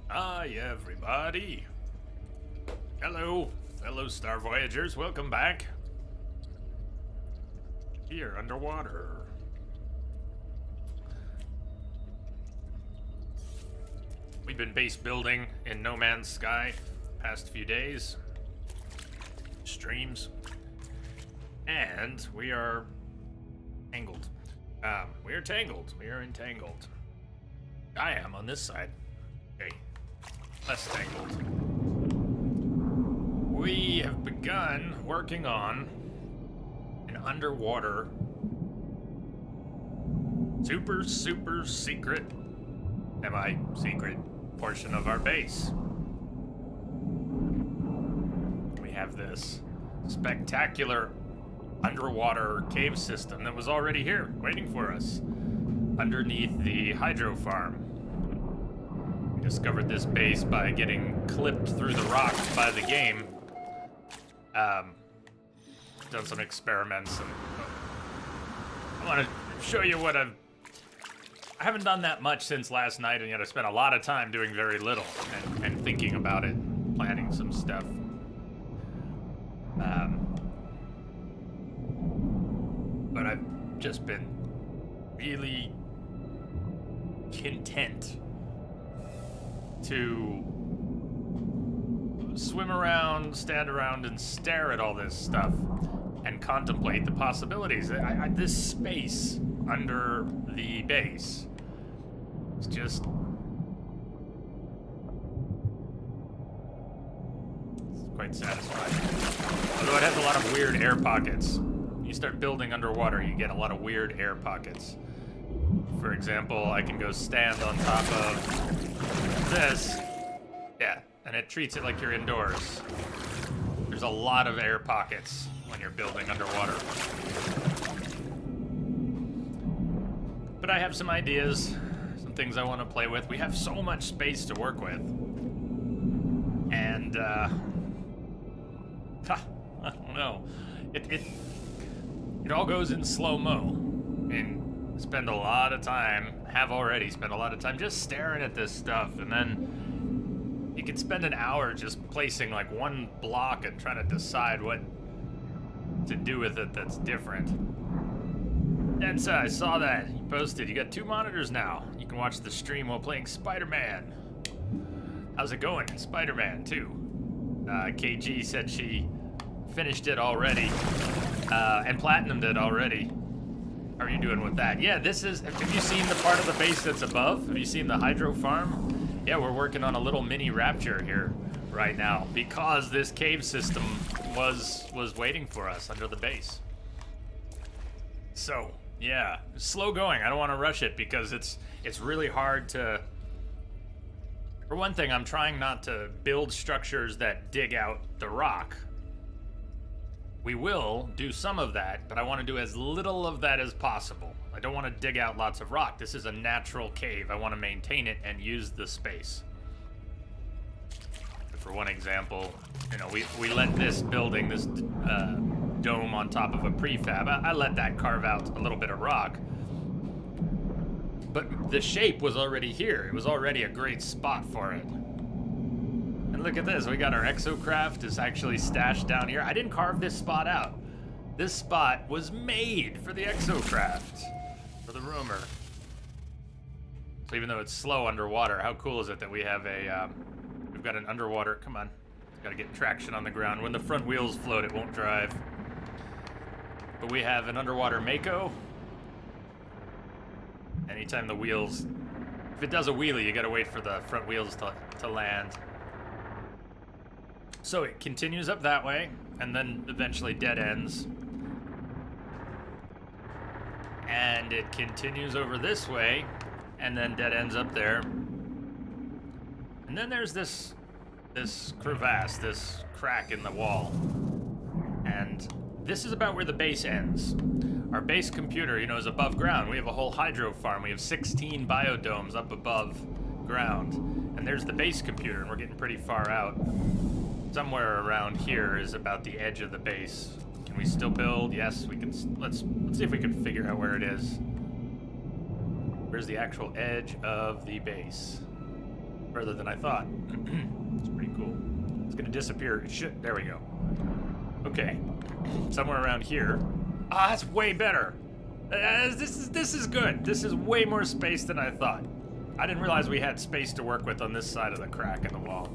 Hi, everybody. Hello, fellow Star Voyagers. Welcome back. Here, underwater. We've been base building in No Man's Sky past few days. Streams. And we are tangled. We are tangled. We are entangled. I am on this side. Okay. Less tangled. We have begun working on an underwater super secret, semi-secret portion of our base. We have this spectacular underwater cave system that was already here, waiting for us, underneath the hydro farm. We discovered this base by getting clipped through the rocks by the game. Done some experiments, and I want to show you what I haven't done that much since last night, and yet I spent a lot of time doing very little and thinking about it, planning some stuff. But I've just been really content to swim around, stand around, and stare at all this stuff and contemplate the possibilities. This space under the base is just... it's quite satisfying. Although it has a lot of weird air pockets. You start building underwater, you get a lot of weird air pockets. For example, I can go stand on top of this. Yeah, and it treats it like you're indoors. There's a lot of air pockets when you're building underwater. But I have some ideas, some things I want to play with. We have so much space to work with. And, I don't know. It all goes in slow-mo. I mean, spend a lot of time, have already spent a lot of time just staring at this stuff, and then you can spend an hour just placing like one block and trying to decide what to do with it that's different. And I saw that you posted. You got 2 monitors now. You can watch the stream while playing Spider-Man. How's it going in Spider-Man 2? KG said she finished it already, and platinumed it already. How are you doing with that? Yeah, this is... have you seen the part of the base that's above? Have you seen the hydro farm? Yeah, we're working on a little mini Rapture here right now because this cave system was waiting for us under the base. So, yeah, slow going. I don't want to rush it because it's really hard to... For one thing, I'm trying not to build structures that dig out the rock. We will do some of that, but I want to do as little of that as possible. I don't want to dig out lots of rock. This is a natural cave. I want to maintain it and use the space. For one example, you know, we let this building, this dome on top of a prefab, I let that carve out a little bit of rock. But the shape was already here. It was already a great spot for it. And look at this, we got our exocraft is actually stashed down here. I didn't carve this spot out. This spot was made for the exocraft, for the roamer. So even though it's slow underwater, how cool is it that we have a, we've got an underwater, come on. Gotta get traction on the ground. When the front wheels float, it won't drive. But we have an underwater Mako. Anytime the wheels, if it does a wheelie, you gotta wait for the front wheels to land. So it continues up that way, and then eventually dead ends. And it continues over this way, and then dead ends up there. And then there's this crevasse, this crack in the wall. And this is about where the base ends. Our base computer, you know, is above ground. We have a whole hydro farm. We have 16 biodomes up above ground. And there's the base computer, and we're getting pretty far out. Somewhere around here is about the edge of the base. Can we still build? Yes, we can. Let's see if we can figure out where it is. Where's the actual edge of the base? further than I thought. It's pretty cool. It's gonna disappear. It should. There we go. Okay. Somewhere around here. Ah, that's way better. This is good. This is way more space than I thought. I didn't realize we had space to work with on this side of the crack in the wall.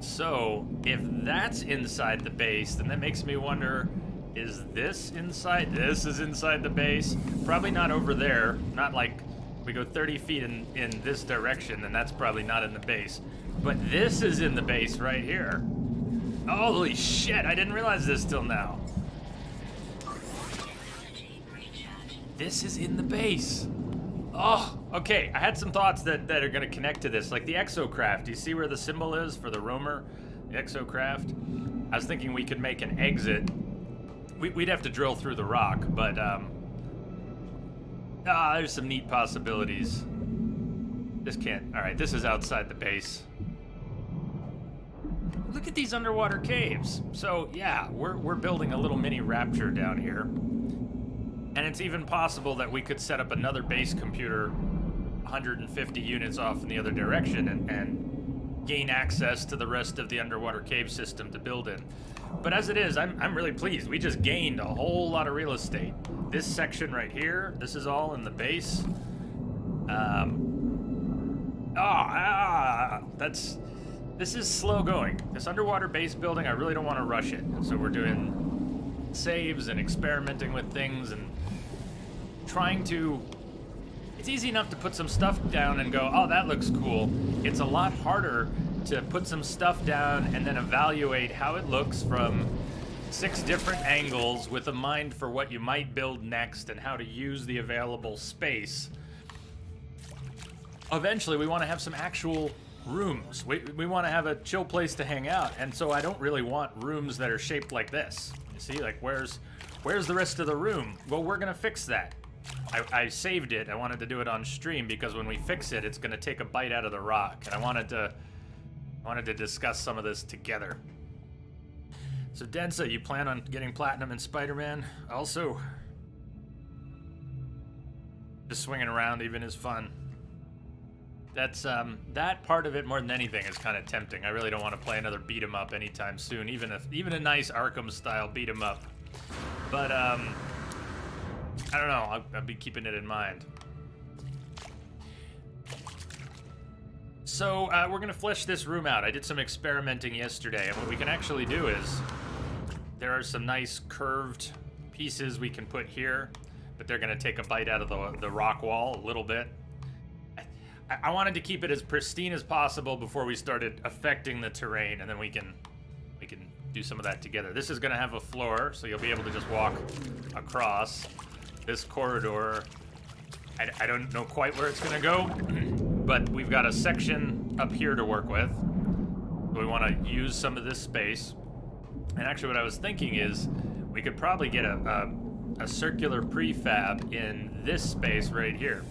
So, if that's inside the base, then that makes me wonder, is this inside? This is inside the base. Probably not over there. Not like we go 30 feet in this direction, and that's probably not in the base. But this is in the base right here. Holy shit, I didn't realize this till now. This is in the base. Oh, okay. I had some thoughts that are going to connect to this, like the exocraft. Do you see where the symbol is for the roamer? The exocraft? I was thinking we could make an exit. We'd have to drill through the rock, but there's some neat possibilities. This can't. All right, this is outside the base. Look at these underwater caves. So yeah, we're building a little mini Rapture down here. And it's even possible that we could set up another base computer 150 units off in the other direction and gain access to the rest of the underwater cave system to build in. But as it is, I'm really pleased. We just gained a whole lot of real estate. This section right here, this is all in the base. This is slow going. This underwater base building, I really don't want to rush it. So we're doing saves and experimenting with things and trying to... It's easy enough to put some stuff down and go, oh, that looks cool. It's a lot harder to put some stuff down and then evaluate how it looks from 6 different angles with a mind for what you might build next and how to use the available space. Eventually, we want to have some actual rooms. We want to have a chill place to hang out, and so I don't really want rooms that are shaped like this. You see, like, where's the rest of the room? Well, we're gonna fix that. I saved it. I wanted to do it on stream because when we fix it, it's gonna take a bite out of the rock, and I wanted to discuss some of this together. So Densa, you plan on getting platinum in Spider-Man? Also, just swinging around even is fun. That's that part of it more than anything is kind of tempting. I really don't want to play another beat 'em up anytime soon, even a nice Arkham style beat 'em up. But I don't know. I'll be keeping it in mind. So we're gonna flesh this room out. I did some experimenting yesterday, and what we can actually do is there are some nice curved pieces we can put here, but they're gonna take a bite out of the rock wall a little bit. I wanted to keep it as pristine as possible before we started affecting the terrain, and then we can do some of that together. This is gonna have a floor, so you'll be able to just walk across this corridor. I don't know quite where it's gonna go, but we've got a section up here to work with. So we want to use some of this space. And actually, what I was thinking is we could probably get a circular prefab in this space right here.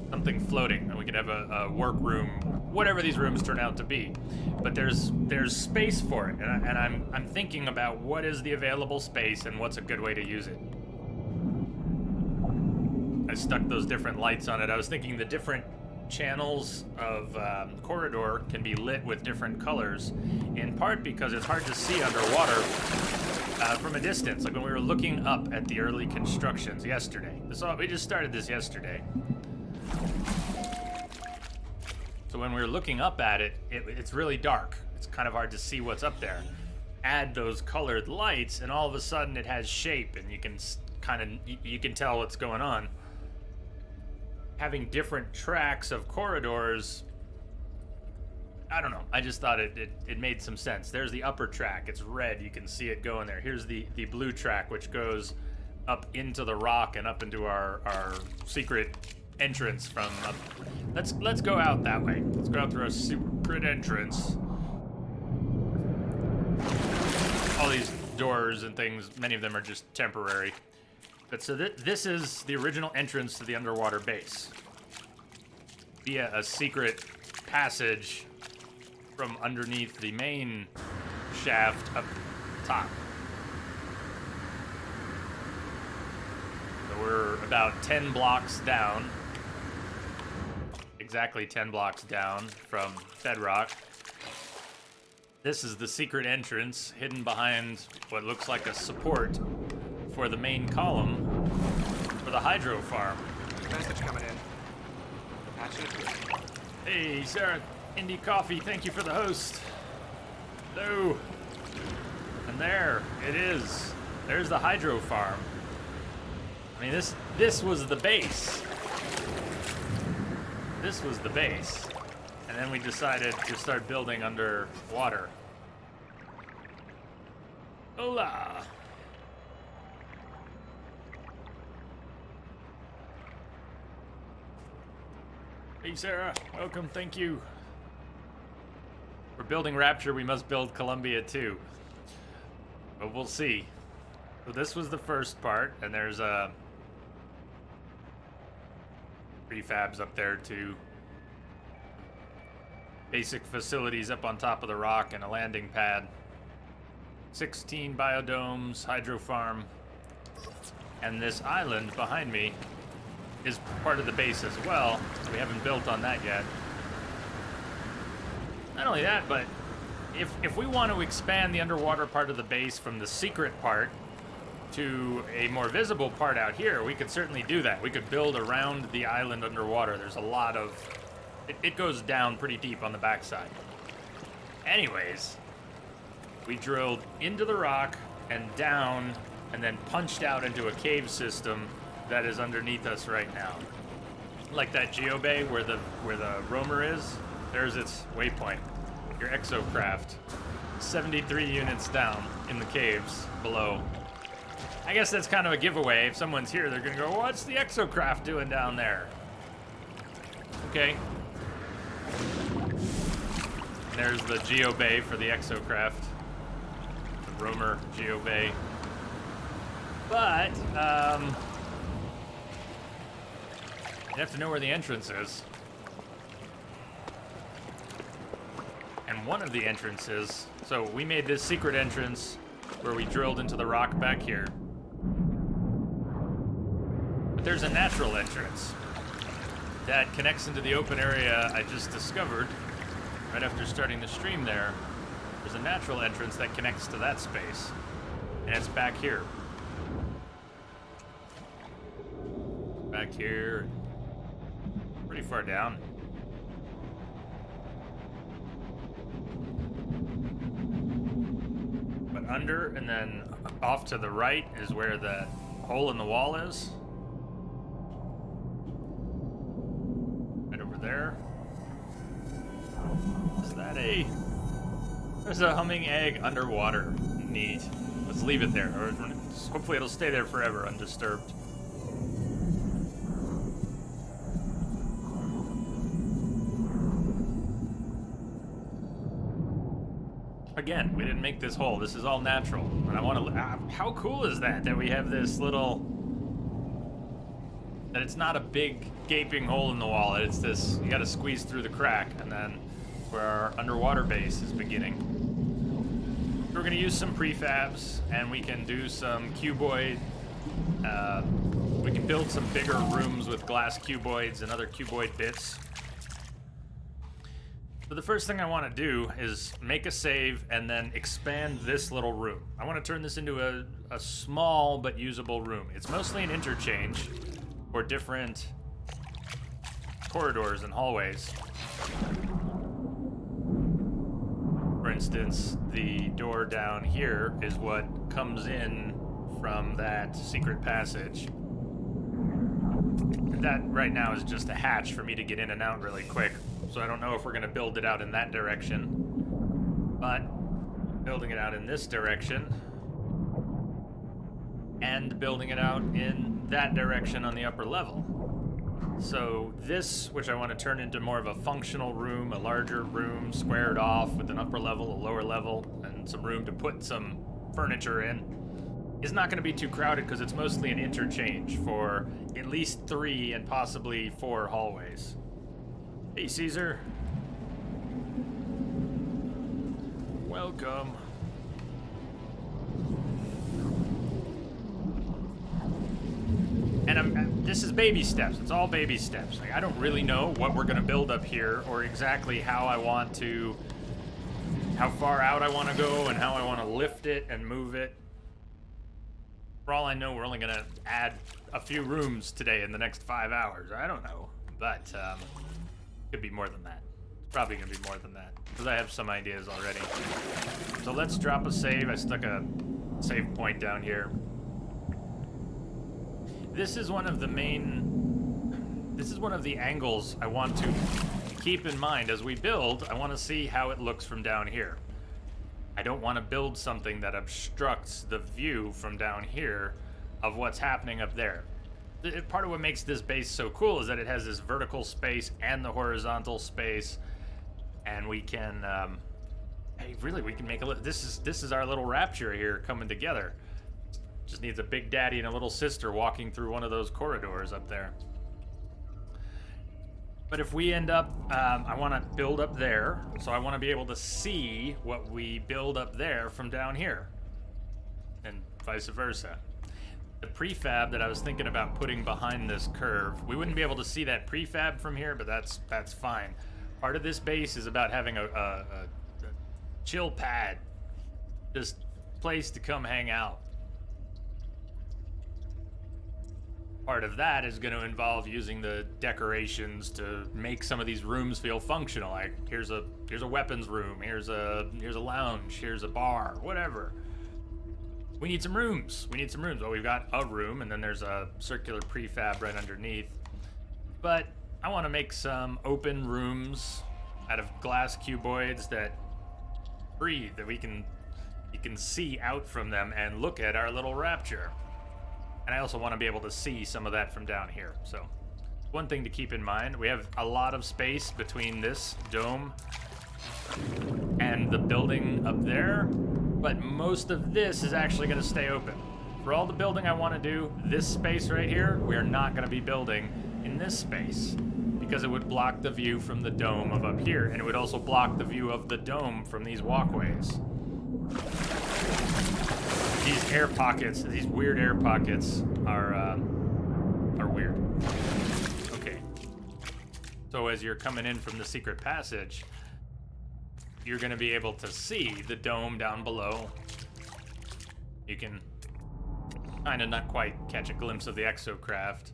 Something floating, and we could have a workroom, whatever these rooms turn out to be. But there's space for it, and I'm thinking about what is the available space and what's a good way to use it. I stuck those different lights on it. I was thinking the different channels of corridor can be lit with different colors, in part because it's hard to see underwater from a distance. Like when we were looking up at the early constructions yesterday. We just started this yesterday. So when we were looking up at it, it's really dark. It's kind of hard to see what's up there. Add those colored lights, and all of a sudden it has shape, and you can tell what's going on. Having different tracks of corridors, I don't know. I just thought it made some sense. There's the upper track. It's red. You can see it going there. Here's the blue track, which goes up into the rock and up into our secret entrance from up. Let's go out that way. Let's go out through a secret entrance. All these doors and things, many of them are just temporary. But so this is the original entrance to the underwater base via a secret passage from underneath the main shaft up top. So we're about 10 blocks down. exactly 10 blocks down from bedrock. This is the secret entrance hidden behind what looks like a support for the main column for the hydro farm. Message coming in. Patching it. Hey, Sarah, Indie Coffee, thank you for the host. Hello. And there it is. There's the hydro farm. I mean, this was the base. This was the base. And then we decided to start building underwater. Hola. Hey, Sarah. Welcome. Thank you. We're building Rapture. We must build Columbia too. But we'll see. So this was the first part, and there's prefabs up there too. Basic facilities up on top of the rock and a landing pad. 16 biodomes, hydro farm, and this island behind me is part of the base as well. We haven't built on that yet. Not only that, but if we want to expand the underwater part of the base from the secret part to a more visible part out here, we could certainly do that. We could build around the island underwater. There's a lot of... It goes down pretty deep on the backside. Anyways, we drilled into the rock and down and then punched out into a cave system that is underneath us right now. Like that geobay where the roamer is, there's its waypoint. Your exocraft. 73 units down in the caves below. I guess that's kind of a giveaway. If someone's here, they're gonna go, what's the exocraft doing down there? Okay. And there's the geobay for the exocraft. The roamer geobay. But, you have to know where the entrance is. And one of the entrances, so we made this secret entrance where we drilled into the rock back here. But there's a natural entrance that connects into the open area I just discovered right after starting the stream there. There's a natural entrance that connects to that space, and it's back here. Back here, pretty far down. But under and then off to the right is where the hole in the wall is. Right over there. Is that a... There's a humming egg underwater. Neat. Let's leave it there. Or hopefully it'll stay there forever, undisturbed. Again, we didn't make this hole. This is all natural. And I want to... how cool is that we have this little... That it's not a big gaping hole in the wall. It's this... You gotta squeeze through the crack, and then where our underwater base is beginning. We're gonna use some prefabs, and we can do some cuboid... we can build some bigger rooms with glass cuboids and other cuboid bits. But the first thing I want to do is make a save and then expand this little room. I want to turn this into a small but usable room. It's mostly an interchange for different corridors and hallways. For instance, the door down here is what comes in from that secret passage. And that right now is just a hatch for me to get in and out really quick. So I don't know if we're going to build it out in that direction. But building it out in this direction and building it out in that direction on the upper level. So this, which I want to turn into more of a functional room, a larger room, squared off with an upper level, a lower level, and some room to put some furniture in, is not going to be too crowded because it's mostly an interchange for at least 3 and possibly 4 hallways. Hey, Caesar. Welcome. And this is baby steps. It's all baby steps. Like, I don't really know what we're gonna build up here, or exactly how far out I want to go, and how I want to lift it and move it. For all I know, we're only gonna add a few rooms today in the next 5 hours. I don't know, but could be more than that. It's probably gonna be more than that, because I have some ideas already. So let's drop a save. I stuck a save point down here. This is one of the angles I want to keep in mind as we build. I want to see how it looks from down here. I don't want to build something that obstructs the view from down here of what's happening up there. Part of what makes this base so cool is that it has this vertical space and the horizontal space, and we can hey, really, we can make a this is our little rapture here coming together. Just needs a big daddy and a little sister walking through one of those corridors up there. But if we end up, I want to build up there, so I want to be able to see what we build up there from down here, and vice versa. The prefab that I was thinking about putting behind this curve, we wouldn't be able to see that prefab from here, but that's fine. Part of this base is about having a chill pad, just place to come hang out. Part of that is going to involve using the decorations to make some of these rooms feel functional. Like here's a weapons room, here's a lounge, here's a bar, whatever. We need some rooms. Well, we've got a room, and then there's a circular prefab right underneath. But I want to make some open rooms out of glass cuboids that breathe, that you can see out from them and look at our little rapture. And I also want to be able to see some of that from down here. So one thing to keep in mind, we have a lot of space between this dome and the building up there, but most of this is actually going to stay open. For all the building I want to do, this space right here, we are not going to be building in this space, because it would block the view from the dome of up here, and it would also block the view of the dome from these walkways. These air pockets, these weird air pockets are weird. Okay. So as you're coming in from the secret passage, you're going to be able to see the dome down below. You can kind of not quite catch a glimpse of the exocraft.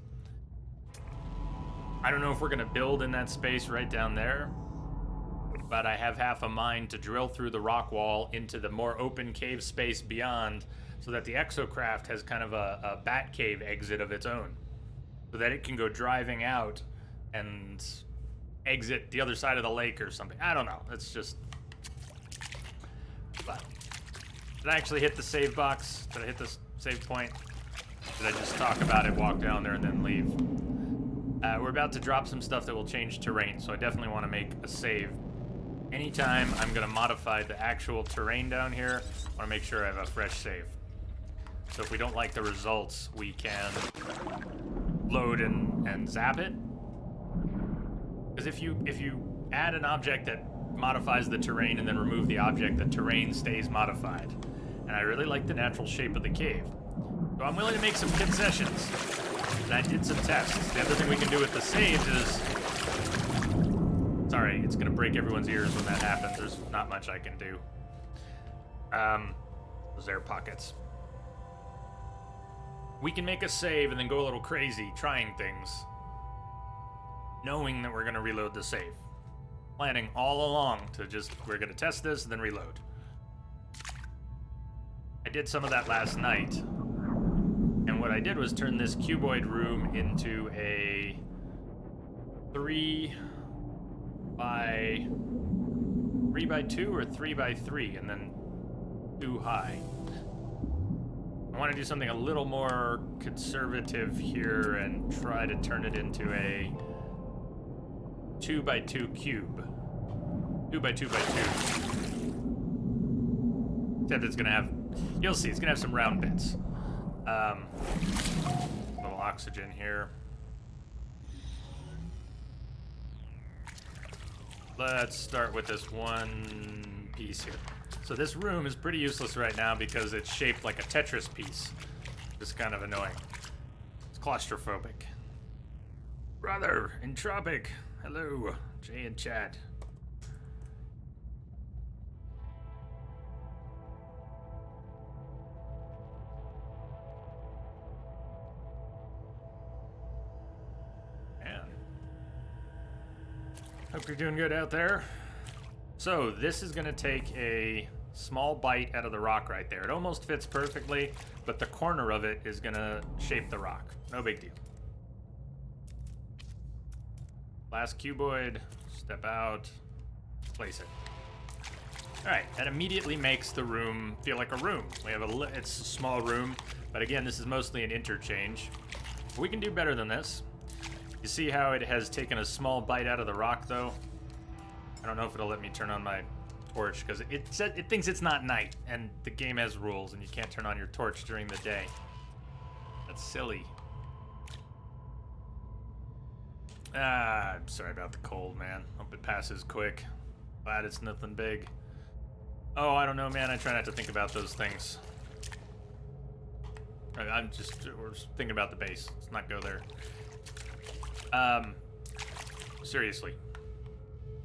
I don't know if we're going to build in that space right down there, but I have half a mind to drill through the rock wall into the more open cave space beyond, so that the exocraft has kind of a bat cave exit of its own, so that it can go driving out and exit the other side of the lake or something. I don't know. It's just... But did I actually hit the save box? Did I hit the save point? Did I just talk about it, walk down there, and then leave? We're about to drop some stuff that will change terrain, so I definitely want to make a save. Anytime I'm going to modify the actual terrain down here, I want to make sure I have a fresh save. So if we don't like the results, we can load and zap it. Because if you add an object that modifies the terrain and then remove the object, the terrain stays modified. And I really like the natural shape of the cave. So I'm willing to make some concessions. And I did some tests. The other thing we can do with the saves is... Sorry, it's gonna break everyone's ears when that happens. There's not much I can do. Those air pockets. We can make a save and then go a little crazy trying things, knowing that we're gonna reload the save. Planning all along to just, we're gonna test this and then reload. I did some of that last night. And what I did was turn this cuboid room into a 3 by 2 or 3 by 3, and then 2 high. I want to do something a little more conservative here and try to turn it into a 2 by 2 cube. 2 by 2 by 2. Except it's gonna have, you'll see, it's gonna have some round bits. Little oxygen here. Let's start with this one piece here. So this room is pretty useless right now because it's shaped like a Tetris piece. It's kind of annoying. It's claustrophobic. brother, Entropic. Hello, Jay and chat. Man. Hope you're doing good out there. So, this is gonna take a small bite out of the rock right there. It almost fits perfectly, but the corner of it is gonna shape the rock. No big deal. Last cuboid, step out, place it. All right, that immediately makes the room feel like a room. We have it's a small room, but again, this is mostly an interchange. We can do better than this. You see how it has taken a small bite out of the rock, though? I don't know if it'll let me turn on my torch, because it thinks it's not night, and the game has rules, and you can't turn on your torch during the day. That's silly. I'm sorry about the cold, man. Hope it passes quick. Glad it's nothing big. Oh, I don't know, man. I try not to think about those things. We're just thinking about the base. Let's not go there. Seriously.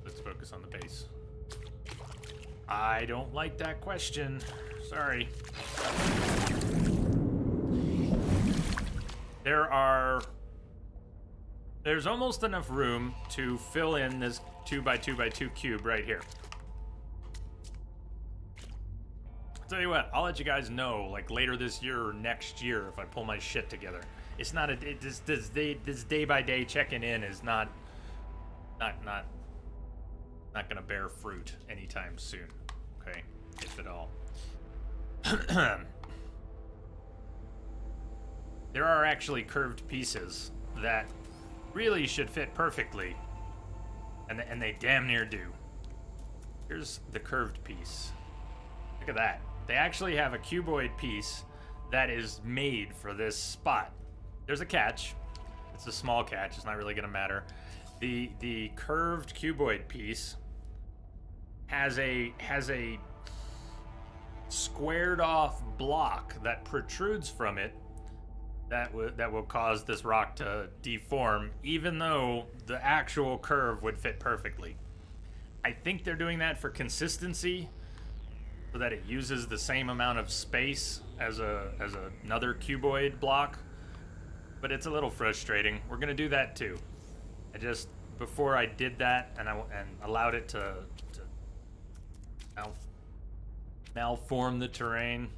Let's focus on the base. I don't like that question. Sorry. There's almost enough room to fill in this 2x2x2 cube right here. I'll tell you what, I'll let you guys know, like, later this year or next year if I pull my shit together. It's not this day by day checking in is not gonna bear fruit anytime soon. Okay, if at all. There are actually curved pieces that really should fit perfectly, and they damn near do. Here's the curved piece. Look at that. They actually have a cuboid piece that is made for this spot. There's a catch. It's a small catch. It's not really gonna matter. The curved cuboid piece has a squared off block that protrudes from it that will cause this rock to deform, even though the actual curve would fit perfectly. I think they're doing that for consistency, so that it uses the same amount of space as another cuboid block. But it's a little frustrating. We're gonna do that too. Before I did that and allowed it to malform the terrain.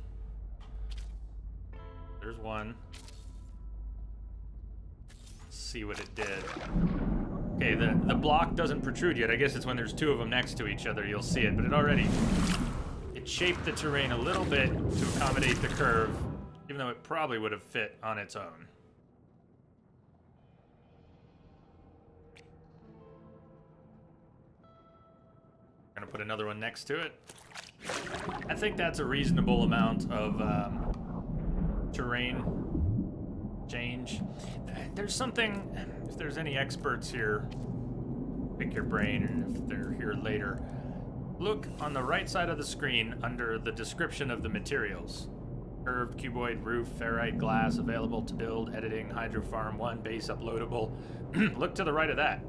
There's one. Let's see what it did. Okay, the block doesn't protrude yet. I guess it's when there's two of them next to each other you'll see it, but it shaped the terrain a little bit to accommodate the curve, even though it probably would have fit on its own. Gonna put another one next to it. I think that's a reasonable amount of terrain change. There's something, if there's any experts here, pick your brain, and if they're here later, look on the right side of the screen under the description of the materials. Curved cuboid roof, ferrite glass, available to build, editing, hydrofarm 1, base uploadable. Look to the right of that.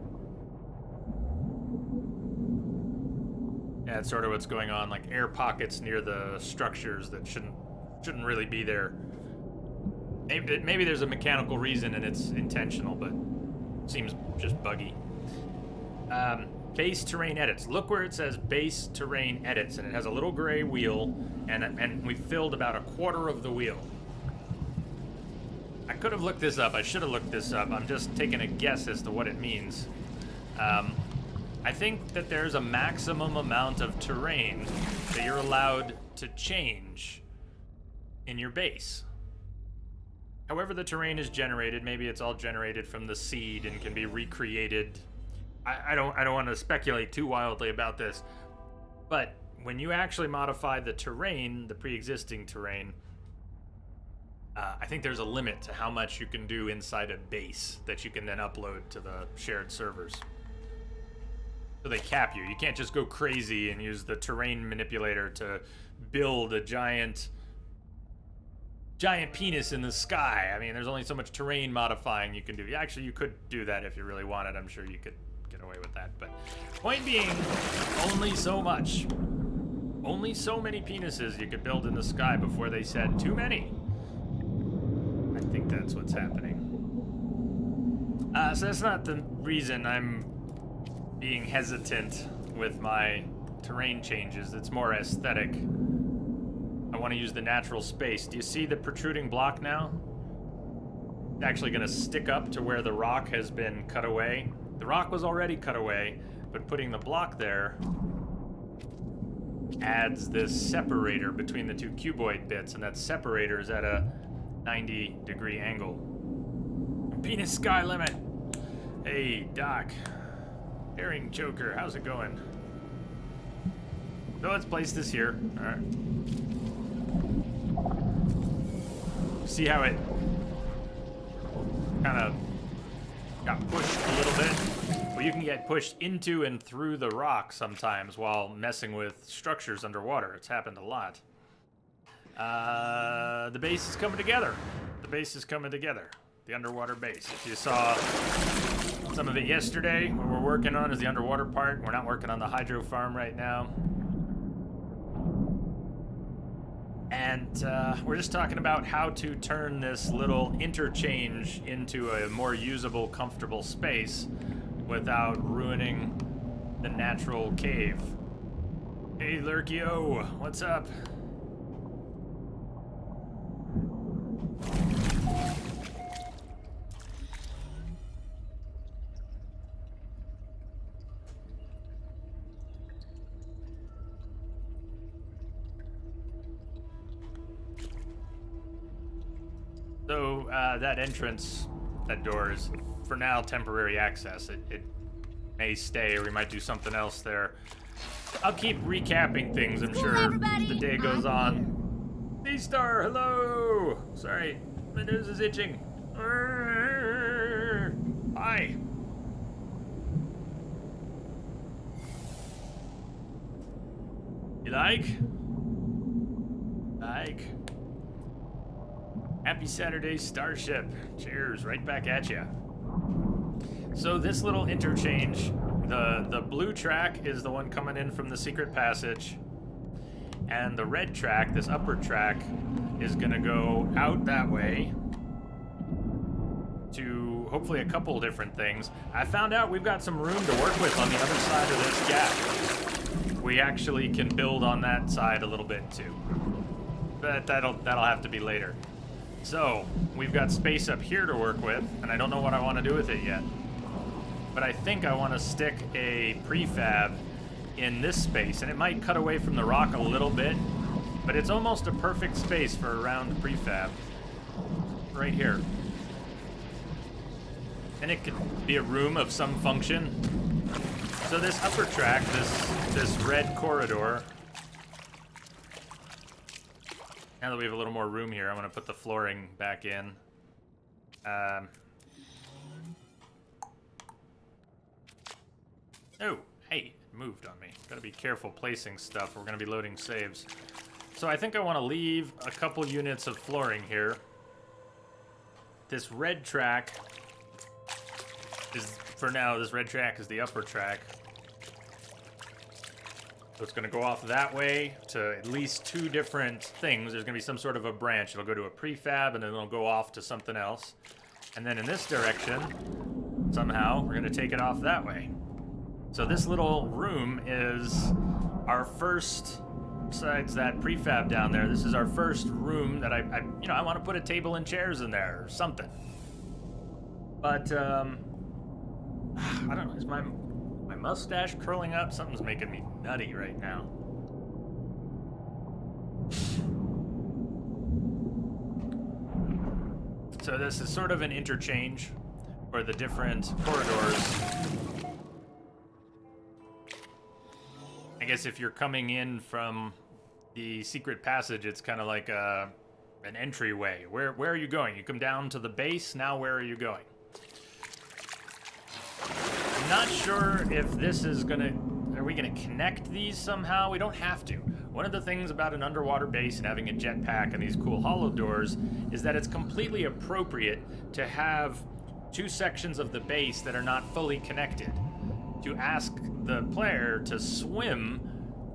Yeah, that's sort of what's going on, like air pockets near the structures that shouldn't really be there. Maybe there's a mechanical reason and it's intentional, but it seems just buggy. Base terrain edits. Look where it says base terrain edits, and it has a little gray wheel, and we filled about a quarter of the wheel. I could have looked this up. I should have looked this up. I'm just taking a guess as to what it means. I think that there's a maximum amount of terrain that you're allowed to change in your base. However the terrain is generated, maybe it's all generated from the seed and can be recreated. I don't want to speculate too wildly about this, but when you actually modify the terrain, the pre-existing terrain, I think there's a limit to how much you can do inside a base that you can then upload to the shared servers. So they cap you. You can't just go crazy and use the terrain manipulator to build a giant giant penis in the sky. I mean, there's only so much terrain modifying you can do. Actually, you could do that if you really wanted. I'm sure you could get away with that. But point being, only so much. Only so many penises you could build in the sky before they said too many. I think that's what's happening. So that's not the reason I'm being hesitant with my terrain changes. It's more aesthetic. I want to use the natural space. Do you see the protruding block now? It's actually going to stick up to where the rock has been cut away. The rock was already cut away, but putting the block there adds this separator between the two cuboid bits, and that separator is at a 90-degree angle. Penis sky limit. Hey, Doc. Herring Joker, how's it going? So let's place this here. All right. See how it kind of got pushed a little bit? Well, you can get pushed into and through the rock sometimes while messing with structures underwater. It's happened a lot. The base is coming together. The base is coming together. The underwater base. If you saw some of it yesterday, what we're working on is the underwater part. We're not working on the hydro farm right now. And we're just talking about how to turn this little interchange into a more usable, comfortable space without ruining the natural cave. Hey, Lurkio, what's up? So, that entrance, that door is, for now, temporary access. It may stay, or we might do something else there. I'll keep recapping things, I'm sure, as the day goes on. D-Star, hello! Sorry, my nose is itching. Hi. You like? Happy Saturday, Starship. Cheers, right back at ya. So this little interchange, the blue track is the one coming in from the secret passage, and the red track, this upper track, is gonna go out that way to hopefully a couple different things. I found out we've got some room to work with on the other side of this gap. We actually can build on that side a little bit too, but that'll have to be later. So, we've got space up here to work with, and I don't know what I want to do with it yet. But I think I want to stick a prefab in this space, and it might cut away from the rock a little bit, but it's almost a perfect space for a round prefab. Right here. And it could be a room of some function. So this upper track, this red corridor, now that we have a little more room here, I'm going to put the flooring back in. Oh, hey, it moved on me. Got to be careful placing stuff. We're going to be loading saves. So I think I want to leave a couple units of flooring here. This red track is, for now, this red track is the upper track. So it's going to go off that way to at least two different things. There's going to be some sort of a branch. It'll go to a prefab, and then it'll go off to something else. And then in this direction, somehow, we're going to take it off that way. So this little room is our first, besides that prefab down there, this is our first room that I want to put a table and chairs in there or something. But, I don't know, is my mustache curling up? Something's making me nutty right now. So this is sort of an interchange for the different corridors. I guess if you're coming in from the secret passage, it's kind of like an entryway. Where are you going? You come down to the base, now where are you going? I'm not sure if this is gonna... Are we gonna connect these somehow? We don't have to. One of the things about an underwater base and having a jetpack and these cool hollow doors is that it's completely appropriate to have two sections of the base that are not fully connected. To ask the player to swim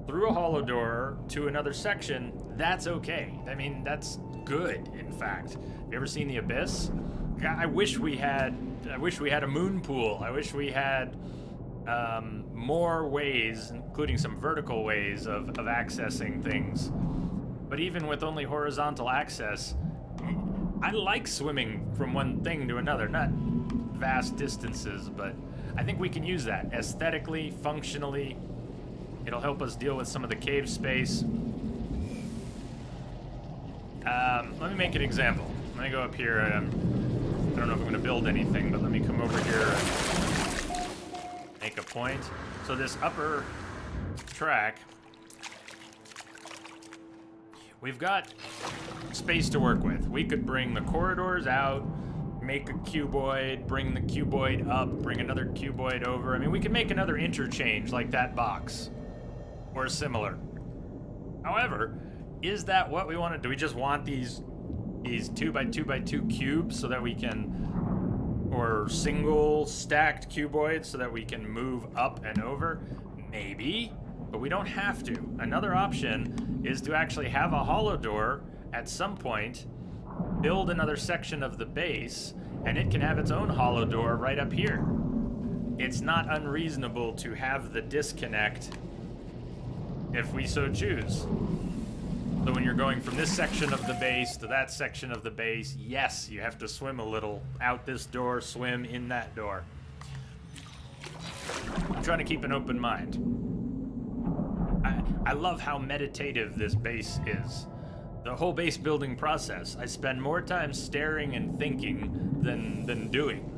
through a hollow door to another section, that's okay. I mean, that's good, in fact. Have you ever seen The Abyss? I wish we had a moon pool. I wish we had more ways, including some vertical ways of accessing things. But even with only horizontal access, I like swimming from one thing to another. Not vast distances, but I think we can use that aesthetically, functionally. It'll help us deal with some of the cave space. Let me make an example. Let me go up here. I don't know if I'm going to build anything, but let me come over here and make a point. So this upper track, we've got space to work with. We could bring the corridors out, make a cuboid, bring the cuboid up, bring another cuboid over. I mean, we could make another interchange like that box, or similar. However, is that what we want to do? We just want these 2x2x2 cubes so that we can, or single stacked cuboids so that we can move up and over? Maybe, but we don't have to. Another option is to actually have a hollow door at some point, build another section of the base, and it can have its own hollow door right up here. It's not unreasonable to have the disconnect if we so choose. So when you're going from this section of the base to that section of the base, yes, you have to swim a little out this door, swim in that door. I'm trying to keep an open mind. I love how meditative this base is. The whole base building process, I spend more time staring and thinking than doing.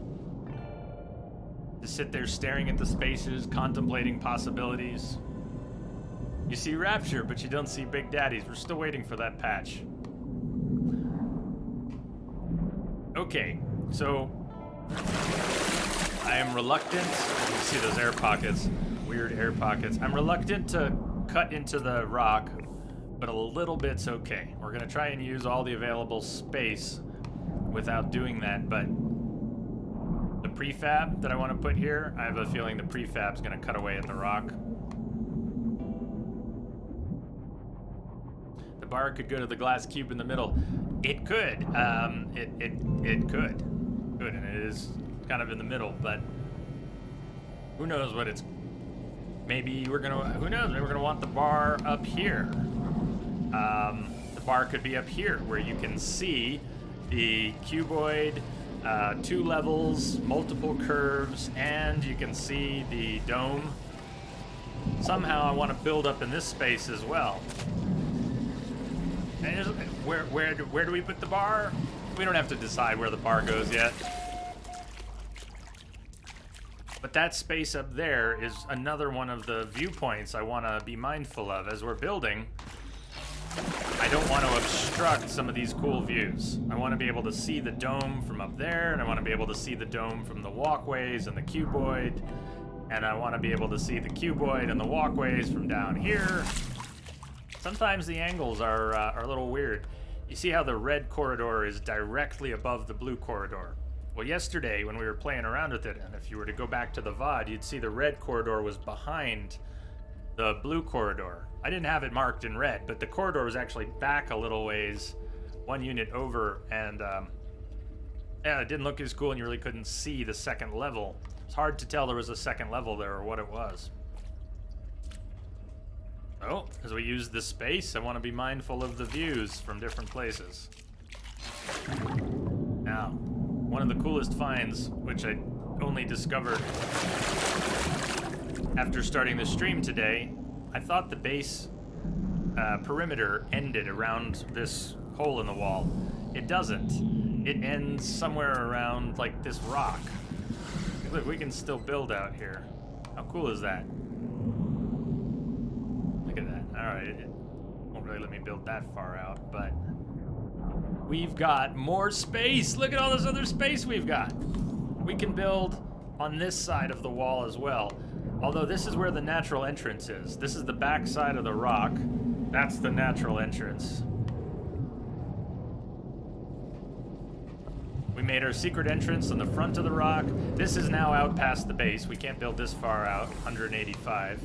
To sit there staring at the spaces, contemplating possibilities. You see Rapture, but you don't see Big Daddies. We're still waiting for that patch. Okay, so I am reluctant. You see those air pockets, weird air pockets. I'm reluctant to cut into the rock, but a little bit's okay. We're gonna try and use all the available space without doing that, but the prefab that I want to put here, I have a feeling the prefab's gonna cut away at the rock. The bar could go to the glass cube in the middle. It could. It could. Good, and it is kind of in the middle, but who knows what it's. Maybe we're gonna. Who knows? Maybe we're gonna want the bar up here. The bar could be up here, where you can see the cuboid, 2 levels, multiple curves, and you can see the dome. Somehow, I want to build up in this space as well. And where do we put the bar? We don't have to decide where the bar goes yet. But that space up there is another one of the viewpoints I want to be mindful of as we're building. I don't want to obstruct some of these cool views. I want to be able to see the dome from up there, and I want to be able to see the dome from the walkways and the cuboid, and I want to be able to see the cuboid and the walkways from down here. Sometimes the angles are a little weird. You see how the red corridor is directly above the blue corridor. Well, yesterday when we were playing around with it, and if you were to go back to the VOD, you'd see the red corridor was behind the blue corridor. I didn't have it marked in red, but the corridor was actually back a little ways, 1 unit over, and yeah, it didn't look as cool, and you really couldn't see the second level. It's hard to tell there was a second level there or what it was. Oh, as we use this space, I want to be mindful of the views from different places. Now, one of the coolest finds, which I only discovered after starting the stream today, I thought the base perimeter ended around this hole in the wall. It doesn't. It ends somewhere around, like, this rock. Look, we can still build out here. How cool is that? Look at that. Alright, it won't really let me build that far out, but we've got more space. Look at all this other space we've got. We can build on this side of the wall as well. Although this is where the natural entrance is. This is the back side of the rock. That's the natural entrance. We made our secret entrance on the front of the rock. This is now out past the base. We can't build this far out, 185.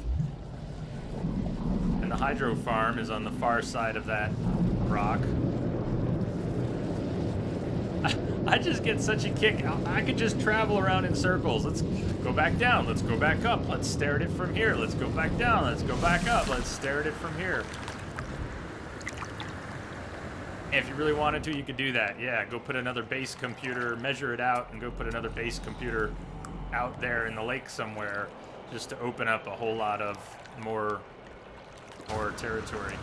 And the hydro farm is on the far side of that rock. I just get such a kick. I could just travel around in circles. Let's go back down. Let's go back up. Let's stare at it from here. Let's go back down. Let's go back up. Let's stare at it from here. If you really wanted to, you could do that. Yeah, go put another base computer, measure it out, and go put another base computer out there in the lake somewhere just to open up a whole lot of more territory.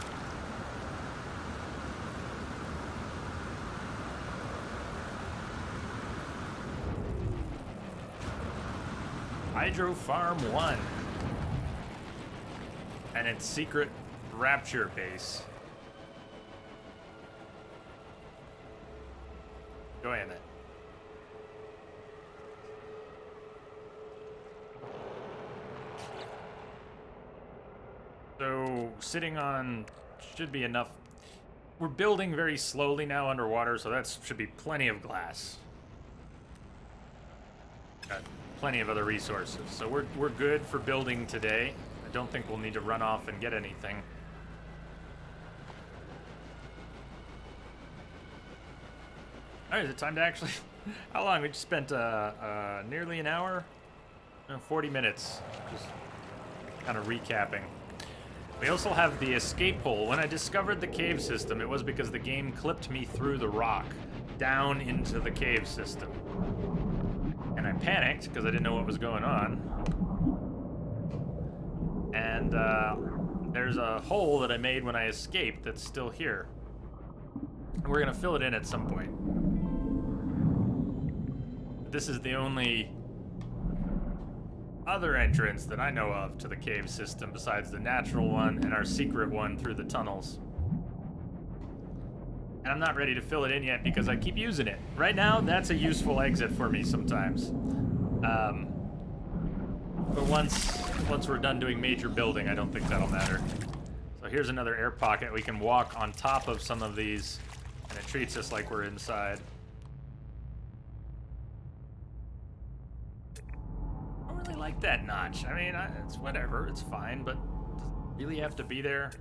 Hydro Farm 1 and its secret Rapture base. Go in it. So sitting on should be enough. We're building very slowly now underwater, so that should be plenty of glass. Got plenty of other resources, so we're good for building today. I don't think we'll need to run off and get anything. All right, is it time to actually... How long? We just spent nearly an hour? No, 40 minutes. Just kind of recapping. We also have the escape hole. When I discovered the cave system, it was because the game clipped me through the rock, down into the cave system. And I panicked because I didn't know what was going on. And there's a hole that I made when I escaped that's still here. And we're going to fill it in at some point. This is the only other entrance that I know of to the cave system besides the natural one and our secret one through the tunnels. And I'm not ready to fill it in yet because I keep using it. Right now, that's a useful exit for me sometimes. But once we're done doing major building, I don't think that'll matter. So here's another air pocket. We can walk on top of some of these, and it treats us like we're inside. I don't really like that notch. I mean, it's whatever. It's fine, but does it really have to be there?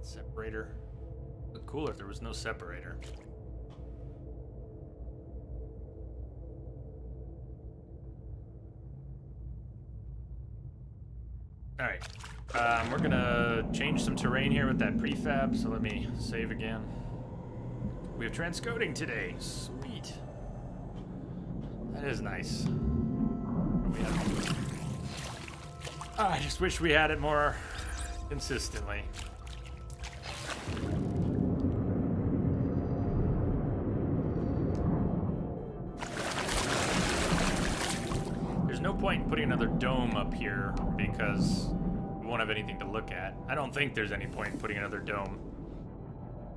Separator. It would be cooler if there was no separator. All right, we're gonna change some terrain here with that prefab, so let me save again. We have transcoding today, sweet. That is nice. I just wish we had it more consistently. There's no point in putting another dome up here because we won't have anything to look at. I don't think there's any point in putting another dome.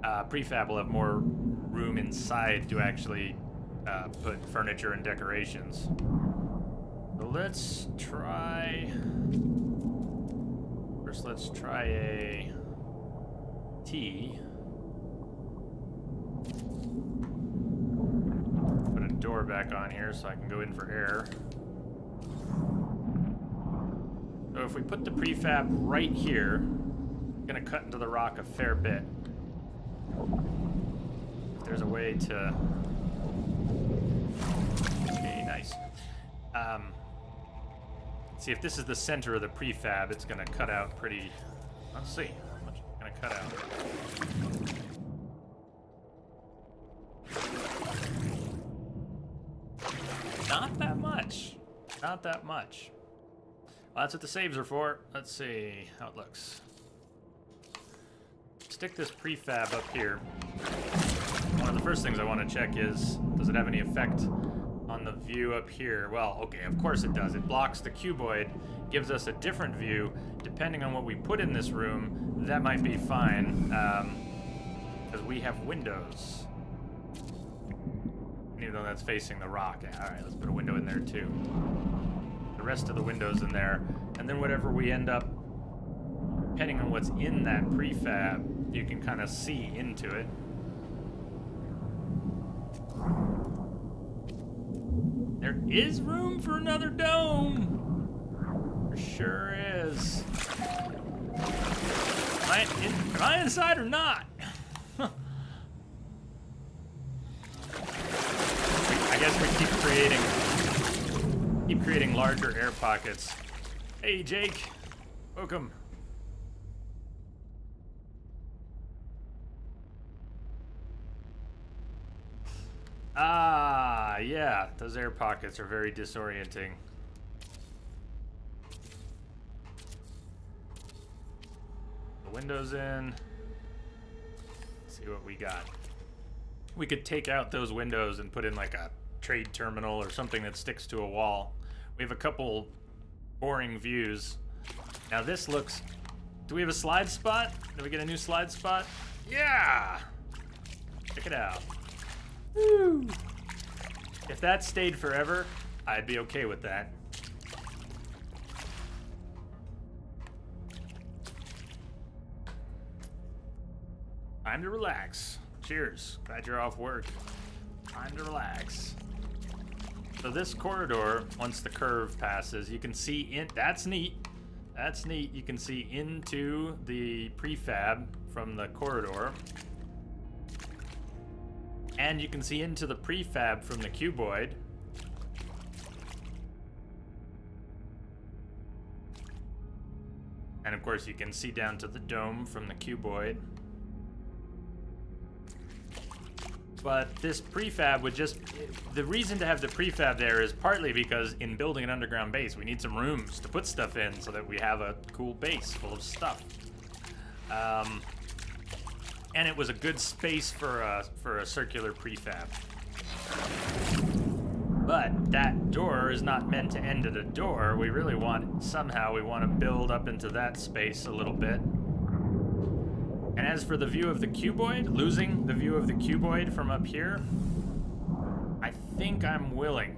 Prefab will have more room inside to actually put furniture and decorations. So let's try... First, let's try a T. Put a door back on here so I can go in for air. So if we put the prefab right here, it's gonna cut into the rock a fair bit. If there's a way to... Okay, nice. See, if this is the center of the prefab, it's gonna cut out pretty... Let's see, how much it's gonna cut out. Not that much. Not that much. Well, that's what the saves are for. Let's see how it looks. Stick this prefab up here. One of the first things I want to check is, does it have any effect on the view up here? Well, okay, of course it does. It blocks the cuboid, gives us a different view. Depending on what we put in this room, that might be fine, because we have windows. Even though that's facing the rock. Yeah, all right, let's put a window in there too. The rest of the windows in there, and then whatever we end up depending on what's in that prefab, you can kind of see into it. There is room for another dome. There sure is. Am I inside or not? I guess we keep creating larger air pockets. Hey, Jake. Welcome. Ah, yeah. Those air pockets are very disorienting. The windows in. Let's see what we got. We could take out those windows and put in like a trade terminal or something that sticks to a wall. We have a couple boring views. Now this looks... Do we have a slide spot? Did we get a new slide spot? Yeah! Check it out. Woo! If that stayed forever, I'd be okay with that. Time to relax. Cheers. Glad you're off work. Time to relax. So this corridor, once the curve passes, you can see in... That's neat. That's neat. You can see into the prefab from the corridor. And you can see into the prefab from the cuboid. And of course you can see down to the dome from the cuboid. But this prefab would just... The reason to have the prefab there is partly because in building an underground base, we need some rooms to put stuff in so that we have a cool base full of stuff. And it was a good space for a circular prefab. But that door is not meant to end at a door. We really want... Somehow we want to build up into that space a little bit. And as for the view of the cuboid, losing the view of the cuboid from up here, I think I'm willing.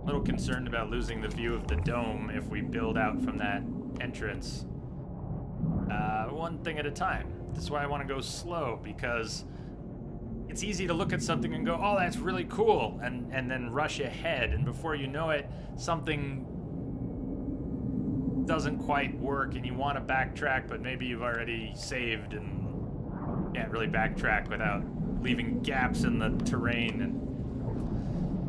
A little concerned about losing the view of the dome if we build out from that entrance. One thing at a time. That's why I want to go slow, because it's easy to look at something and go, oh, that's really cool, and then rush ahead, and before you know it, something doesn't quite work and you want to backtrack, but maybe you've already saved and can't really backtrack without leaving gaps in the terrain.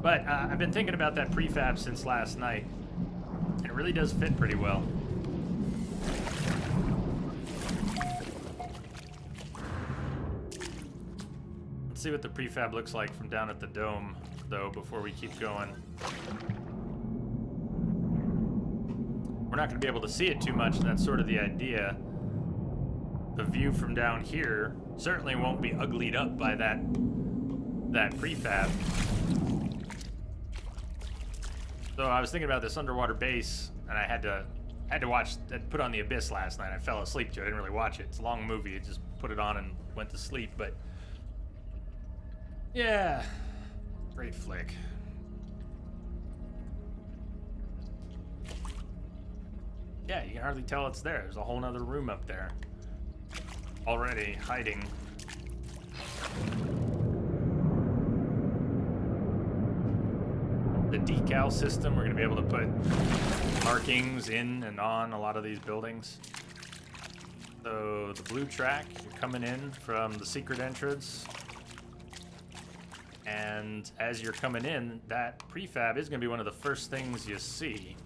But I've been thinking about that prefab since last night, and it really does fit pretty well. Let's see what the prefab looks like from down at the dome, though, before we keep going. We're not going to be able to see it too much, and that's sort of the idea. The view from down here certainly won't be uglied up by that prefab. So I was thinking about this underwater base, and I had to put on The Abyss last night. I fell asleep to it. I didn't really watch it. It's a long movie. I just put it on and went to sleep. But yeah, great flick. Yeah, you can hardly tell it's there. There's a whole nother room up there already hiding. The decal system, we're going to be able to put markings in and on a lot of these buildings. So the blue track, you're coming in from the secret entrance. And as you're coming in, that prefab is going to be one of the first things you see.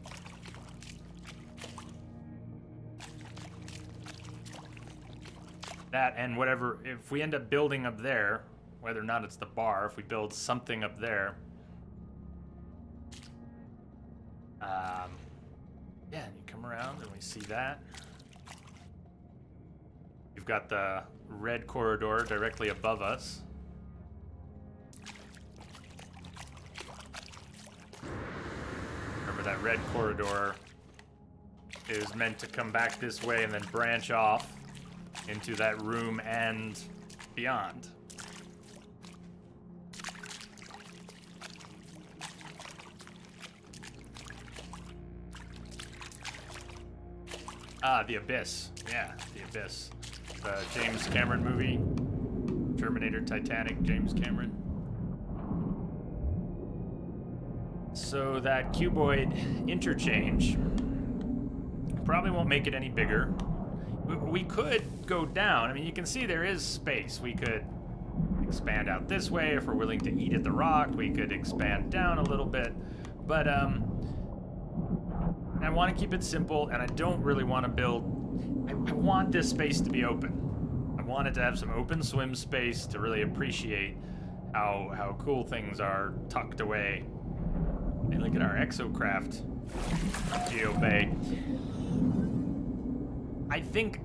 That and whatever, if we end up building up there, whether or not it's the bar, if we build something up there, yeah, and you come around and we see that. You've got the red corridor directly above us. Remember, that red corridor is meant to come back this way and then branch off into that room and beyond. The Abyss. Yeah, The Abyss. The James Cameron movie. Terminator, Titanic, James Cameron. So that cuboid interchange probably won't make it any bigger. We could go down. I mean, you can see there is space. We could expand out this way if we're willing to eat at the rock. We could expand down a little bit. But I want to keep it simple, and I don't really want to build... I want this space to be open. I want it to have some open swim space to really appreciate how cool things are tucked away. And look at our exocraft geobay. I think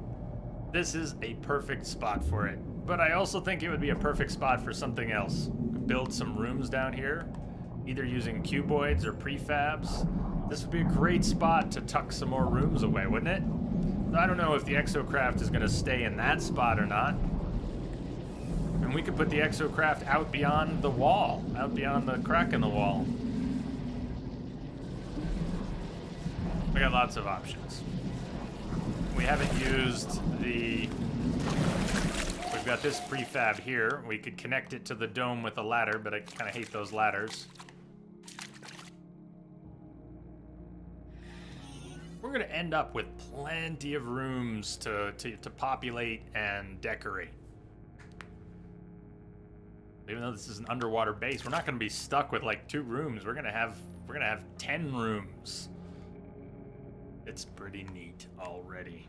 this is a perfect spot for it, but I also think it would be a perfect spot for something else. Build some rooms down here, either using cuboids or prefabs. This would be a great spot to tuck some more rooms away, wouldn't it? I don't know if the exocraft is going to stay in that spot or not. And we could put the exocraft out beyond the wall, out beyond the crack in the wall. We got lots of options. We haven't used the... We've got this prefab here. We could connect it to the dome with a ladder, but I kind of hate those ladders. We're going to end up with plenty of rooms to populate and decorate. Even though this is an underwater base, we're not going to be stuck with like 2 rooms. We're going to have 10 rooms. It's pretty neat already.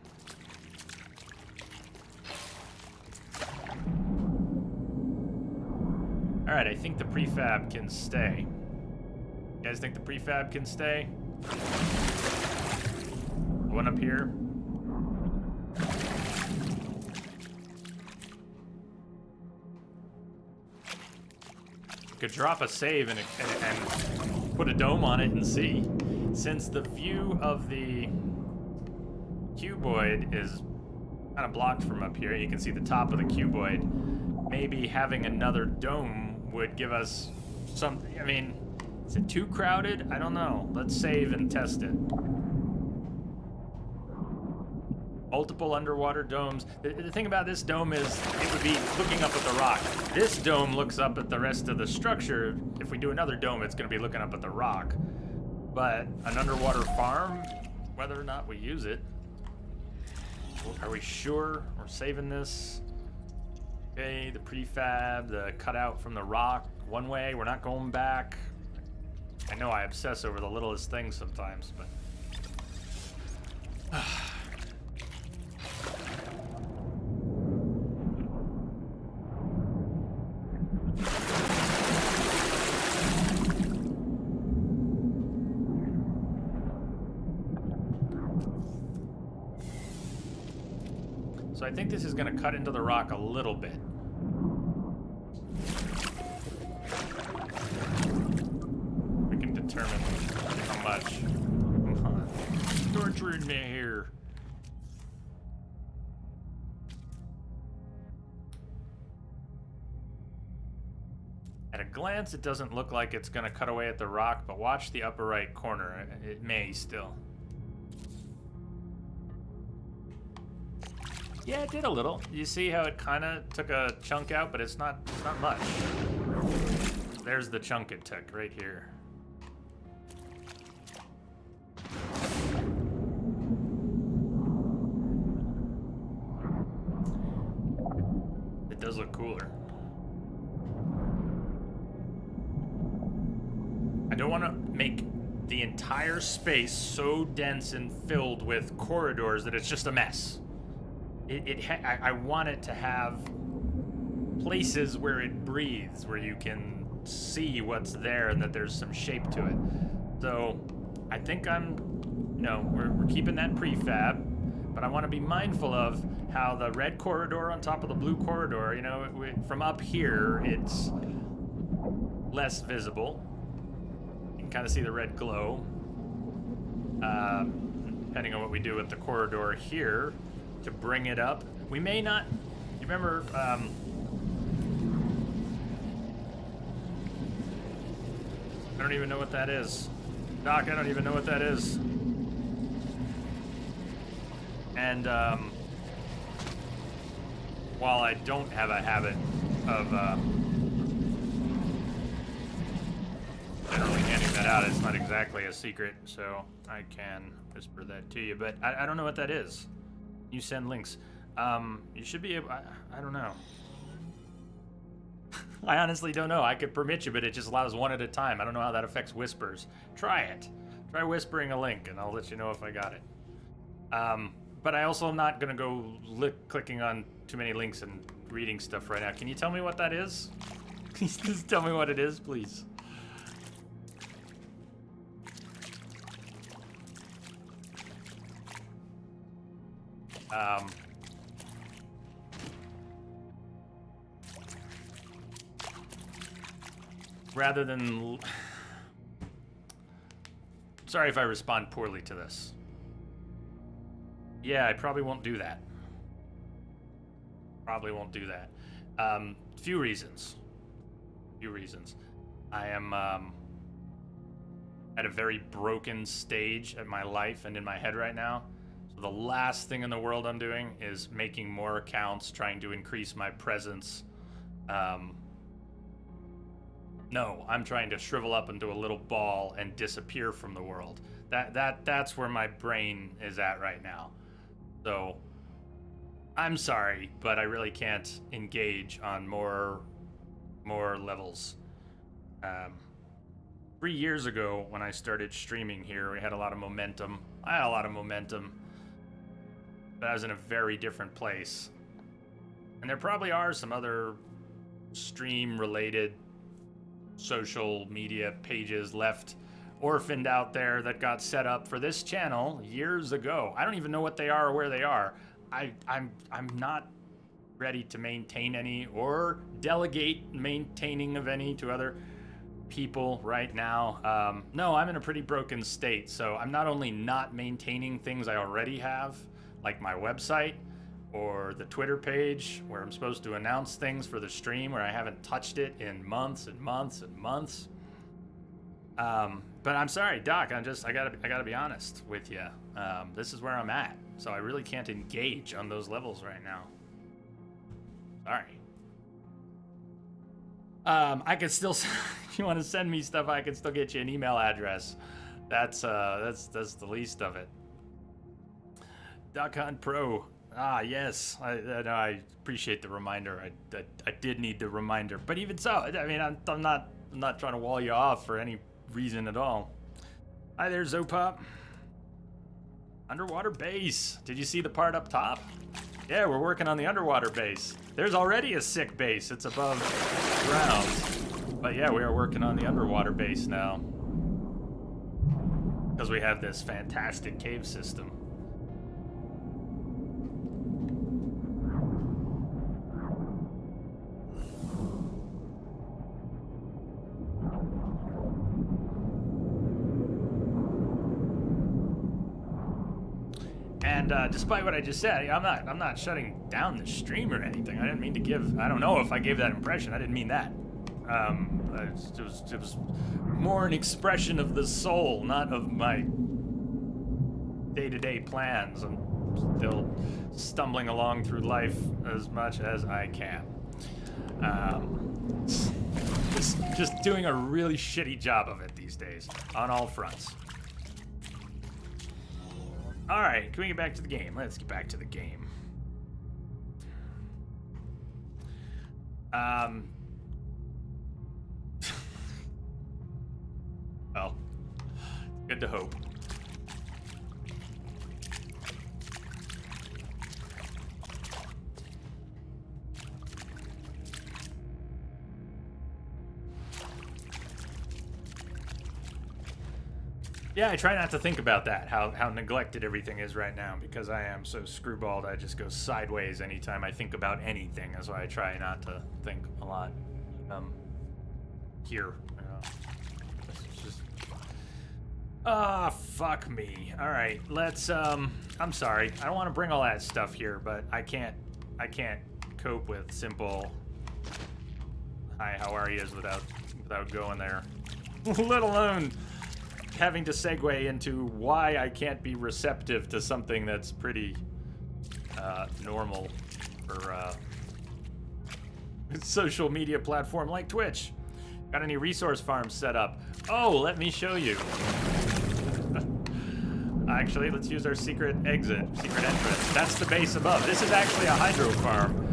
All right, I think the prefab can stay. You guys think the prefab can stay? One up here. Could drop a save and put a dome on it and see. Since the view of the cuboid is kind of blocked from up here, you can see the top of the cuboid. Maybe having another dome would give us something. I mean, is it too crowded? I don't know. Let's save and test it. Multiple underwater domes. The thing about this dome is it would be looking up at the rock. This dome looks up at the rest of the structure. If we do another dome, it's going to be looking up at the rock. But an underwater farm, whether or not we use it, are we sure we're saving this? Okay, the prefab, the cutout from the rock, one way, we're not going back. I know I obsess over the littlest things sometimes, but... So I think this is going to cut into the rock a little bit. We can determine how much. Come on. Torturing me here. At a glance, it doesn't look like it's going to cut away at the rock, but watch the upper right corner. It may still. Yeah, it did a little. You see how it kind of took a chunk out, but it's not much. There's the chunk it took right here. It does look cooler. I don't want to make the entire space so dense and filled with corridors that it's just a mess. I want it to have places where it breathes, where you can see what's there and that there's some shape to it. So I think we're keeping that prefab, but I want to be mindful of how the red corridor on top of the blue corridor, from up here, it's less visible. You can kind of see the red glow. Depending on what we do with the corridor here, to bring it up. We may not... You remember... I don't even know what that is. Doc, I don't even know what that is. And while I don't have a habit of generally handing that out, it's not exactly a secret, so I can whisper that to you. But I don't know what that is. You send links. You should be able. I don't know. I honestly don't know. I could permit you, but it just allows one at a time. I don't know how that affects whispers. Try it. Try whispering a link, and I'll let you know if I got it. But I also am not gonna go clicking on too many links and reading stuff right now. Can you tell me what that is? Please just tell me what it is, please. Rather than... Sorry if I respond poorly to this. Yeah, I probably won't do that. Probably won't do that. Few reasons. I am at a very broken stage at my life and in my head right now. So the last thing in the world I'm doing is making more accounts, trying to increase my presence. No, I'm trying to shrivel up into a little ball and disappear from the world. That's where my brain is at right now. So, I'm sorry, but I really can't engage on more levels. 3 years ago, when I started streaming here, we had a lot of momentum. I had a lot of momentum, but I was in a very different place. And there probably are some other stream-related social media pages left orphaned out there that got set up for this channel years ago. I don't even know what they are or where they are. I'm not ready to maintain any or delegate maintaining of any to other people right now. No, I'm in a pretty broken state, so I'm not only not maintaining things I already have, like my website or the Twitter page where I'm supposed to announce things for the stream, where I haven't touched it in months and months and months. But I'm sorry, Doc. I gotta be honest with you. This is where I'm at, so I really can't engage on those levels right now. Sorry. I could still, if you want to send me stuff, I can still get you an email address. That's the least of it. Duck Hunt Pro. Ah, yes. I appreciate the reminder. I did need the reminder, but even so, I mean, I'm not trying to wall you off for any reason at all. Hi there, Zopop. Underwater base. Did you see the part up top? Yeah, we're working on the underwater base. There's already a sick base. It's above ground. But yeah, we are working on the underwater base now. Because we have this fantastic cave system. And despite what I just said, I'm not shutting down the stream or anything. I didn't mean to give. I don't know if I gave that impression. I didn't mean that. It was more an expression of the soul, not of my day-to-day plans. I'm still stumbling along through life as much as I can. Just doing a really shitty job of it these days on all fronts. Alright, can we get back to the game? Let's get back to the game. Well, good to hope. Yeah, I try not to think about that, how neglected everything is right now, because I am so screwballed. I just go sideways anytime I think about anything. That's why I try not to think a lot here. It's just... Ah, fuck me. All right, let's, I'm sorry. I don't want to bring all that stuff here, but I can't cope with simple hi, how are yous without going there. Let alone having to segue into why I can't be receptive to something that's pretty normal or social media platform like Twitch. Got any resource farms set up? Oh, let me show you. Actually, let's use our secret entrance. That's the base above. This is actually a hydro farm.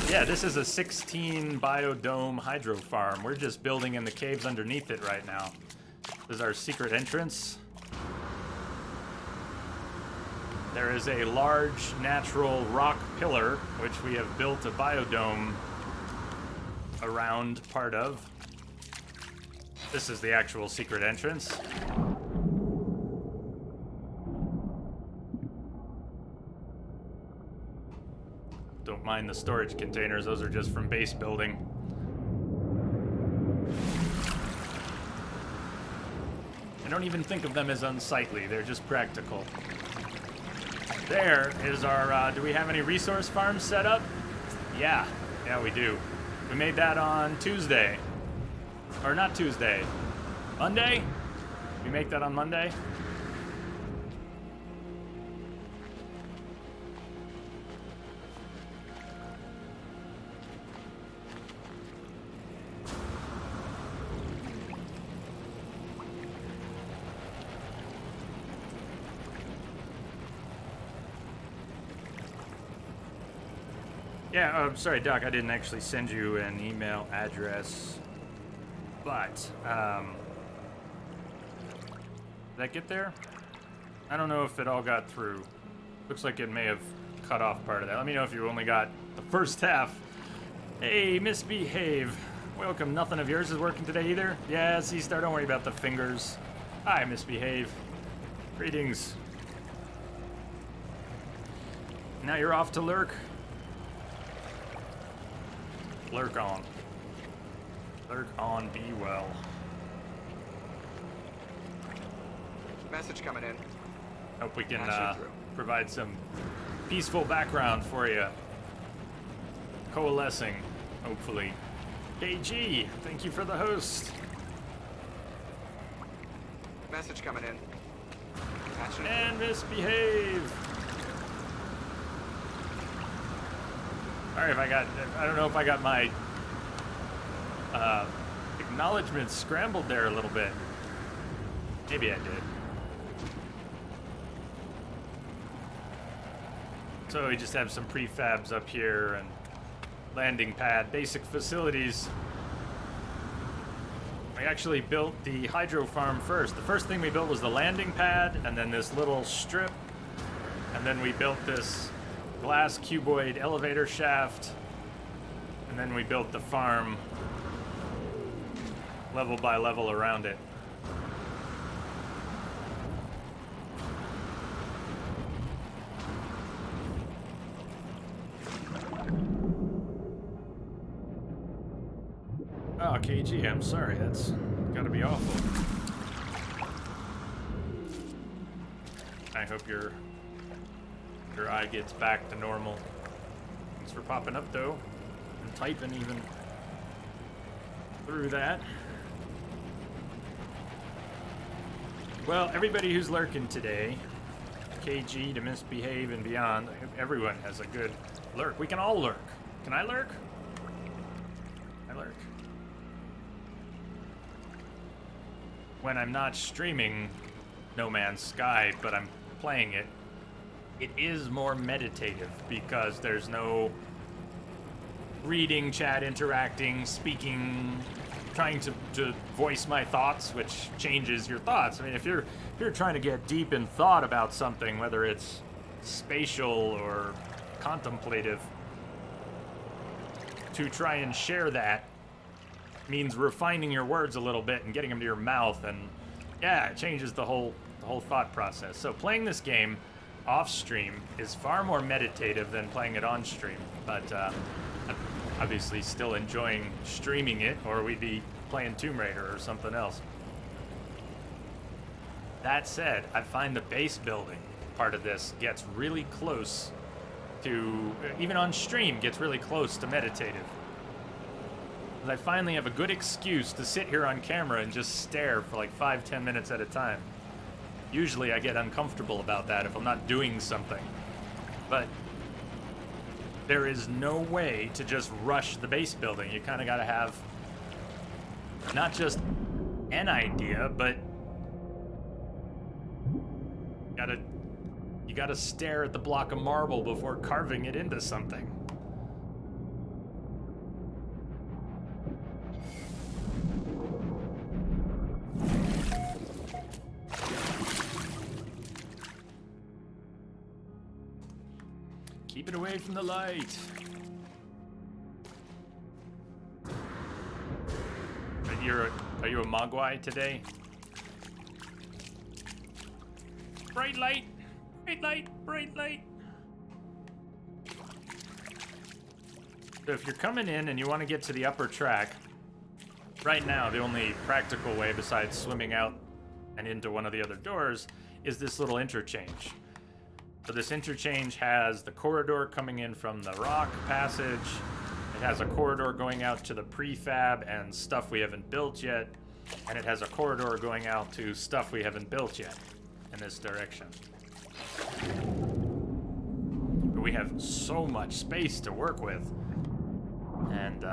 Yeah, this is a 16 biodome hydro farm. We're just building in the caves underneath it right now. This is our secret entrance. There is a large natural rock pillar, which we have built a biodome around part of. This is the actual secret entrance. Don't mind the storage containers, those are just from base building. I don't even think of them as unsightly, they're just practical. There is our, do we have any resource farms set up? Yeah, we do. We made that on Tuesday. Or not Tuesday. Monday? We make that on Monday? Yeah, sorry, Doc, I didn't actually send you an email address, but, did that get there? I don't know if it all got through. Looks like it may have cut off part of that. Let me know if you only got the first half. Hey, Misbehave. Welcome. Nothing of yours is working today either? Yeah, C-Star, don't worry about the fingers. Hi, Misbehave. Greetings. Now you're off to lurk. Lurk on. Lurk on, be well. Message coming in. Hope we can provide some peaceful background for you. Coalescing, hopefully. KG, thank you for the host. Message coming in. Attaching it. And Misbehave. Sorry if I don't know if I got my acknowledgements scrambled there a little bit. Maybe I did. So we just have some prefabs up here and landing pad, basic facilities. We actually built the hydro farm first. The first thing we built was the landing pad and then this little strip. And then we built this glass cuboid elevator shaft, and then we built the farm level by level around it. Oh, KG, I'm sorry, that's gotta be awful. I hope your eye gets back to normal. Thanks for popping up though, and typing even through that. Well, everybody who's lurking today, KG to Misbehave and beyond, everyone has a good lurk. We can all lurk. Can I lurk? I lurk. When I'm not streaming No Man's Sky, but I'm playing it, it is more meditative because there's no reading, chat, interacting, speaking, trying to voice my thoughts, which changes your thoughts. I mean, if you're trying to get deep in thought about something, whether it's spatial or contemplative, to try and share that means refining your words a little bit and getting them to your mouth, and yeah, it changes the whole thought process. So playing this game off stream is far more meditative than playing it on stream, but I'm obviously still enjoying streaming it, or we'd be playing Tomb Raider or something else. That said, I find the base building part of this gets really close to, even on stream, gets really close to meditative. I finally have a good excuse to sit here on camera and just stare for like 5-10 minutes at a time. Usually I get uncomfortable about that if I'm not doing something. but there is no way to just rush the base building. You kind of got to have not just an idea, but you gotta stare at the block of marble before carving it into something. Keep it away from the light. Are you a Mogwai today? Bright light, bright light, bright light. So if you're coming in and you want to get to the upper track, right now the only practical way besides swimming out and into one of the other doors is this little interchange. So this interchange has the corridor coming in from the rock passage. It has a corridor going out to the prefab and stuff we haven't built yet. And it has a corridor going out to stuff we haven't built yet in this direction. But we have so much space to work with. And,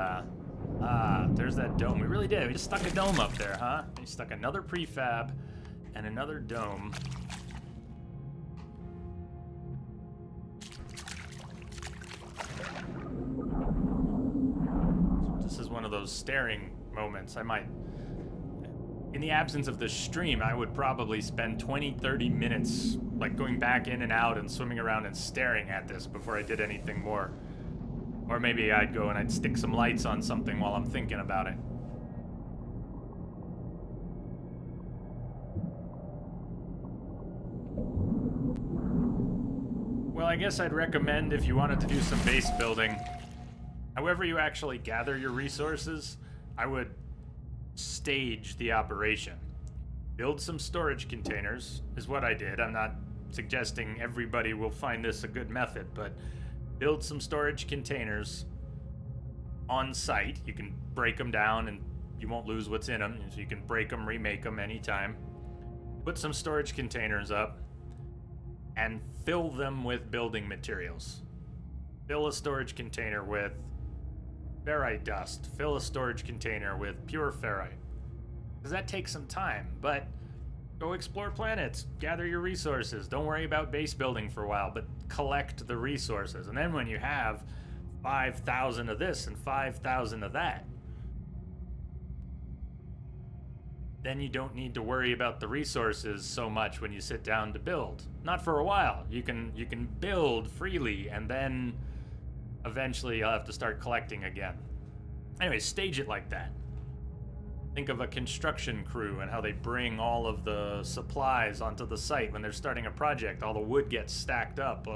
there's that dome. We really did. We just stuck a dome up there, huh? We stuck another prefab and another dome. This is one of those staring moments. In the absence of the stream, I would probably spend 20-30 minutes like going back in and out and swimming around and staring at this before I did anything more. Or maybe I'd go and I'd stick some lights on something while I'm thinking about it. Well, I guess I'd recommend if you wanted to do some base building, however you actually gather your resources, I would stage the operation. Build some storage containers is what I did. I'm not suggesting everybody will find this a good method, but build some storage containers on site. You can break them down and you won't lose what's in them. So you can break them, remake them anytime. Put some storage containers up and fill them with building materials. Fill a storage container with ferrite dust. Fill a storage container with pure ferrite. Because that takes some time, but go explore planets. Gather your resources. Don't worry about base building for a while, but collect the resources. And then when you have 5,000 of this and 5,000 of that, then you don't need to worry about the resources so much when you sit down to build. Not for a while. You can build freely, and then eventually you'll have to start collecting again. Anyway, stage it like that. Think of a construction crew and how they bring all of the supplies onto the site when they're starting a project. All the wood gets stacked up.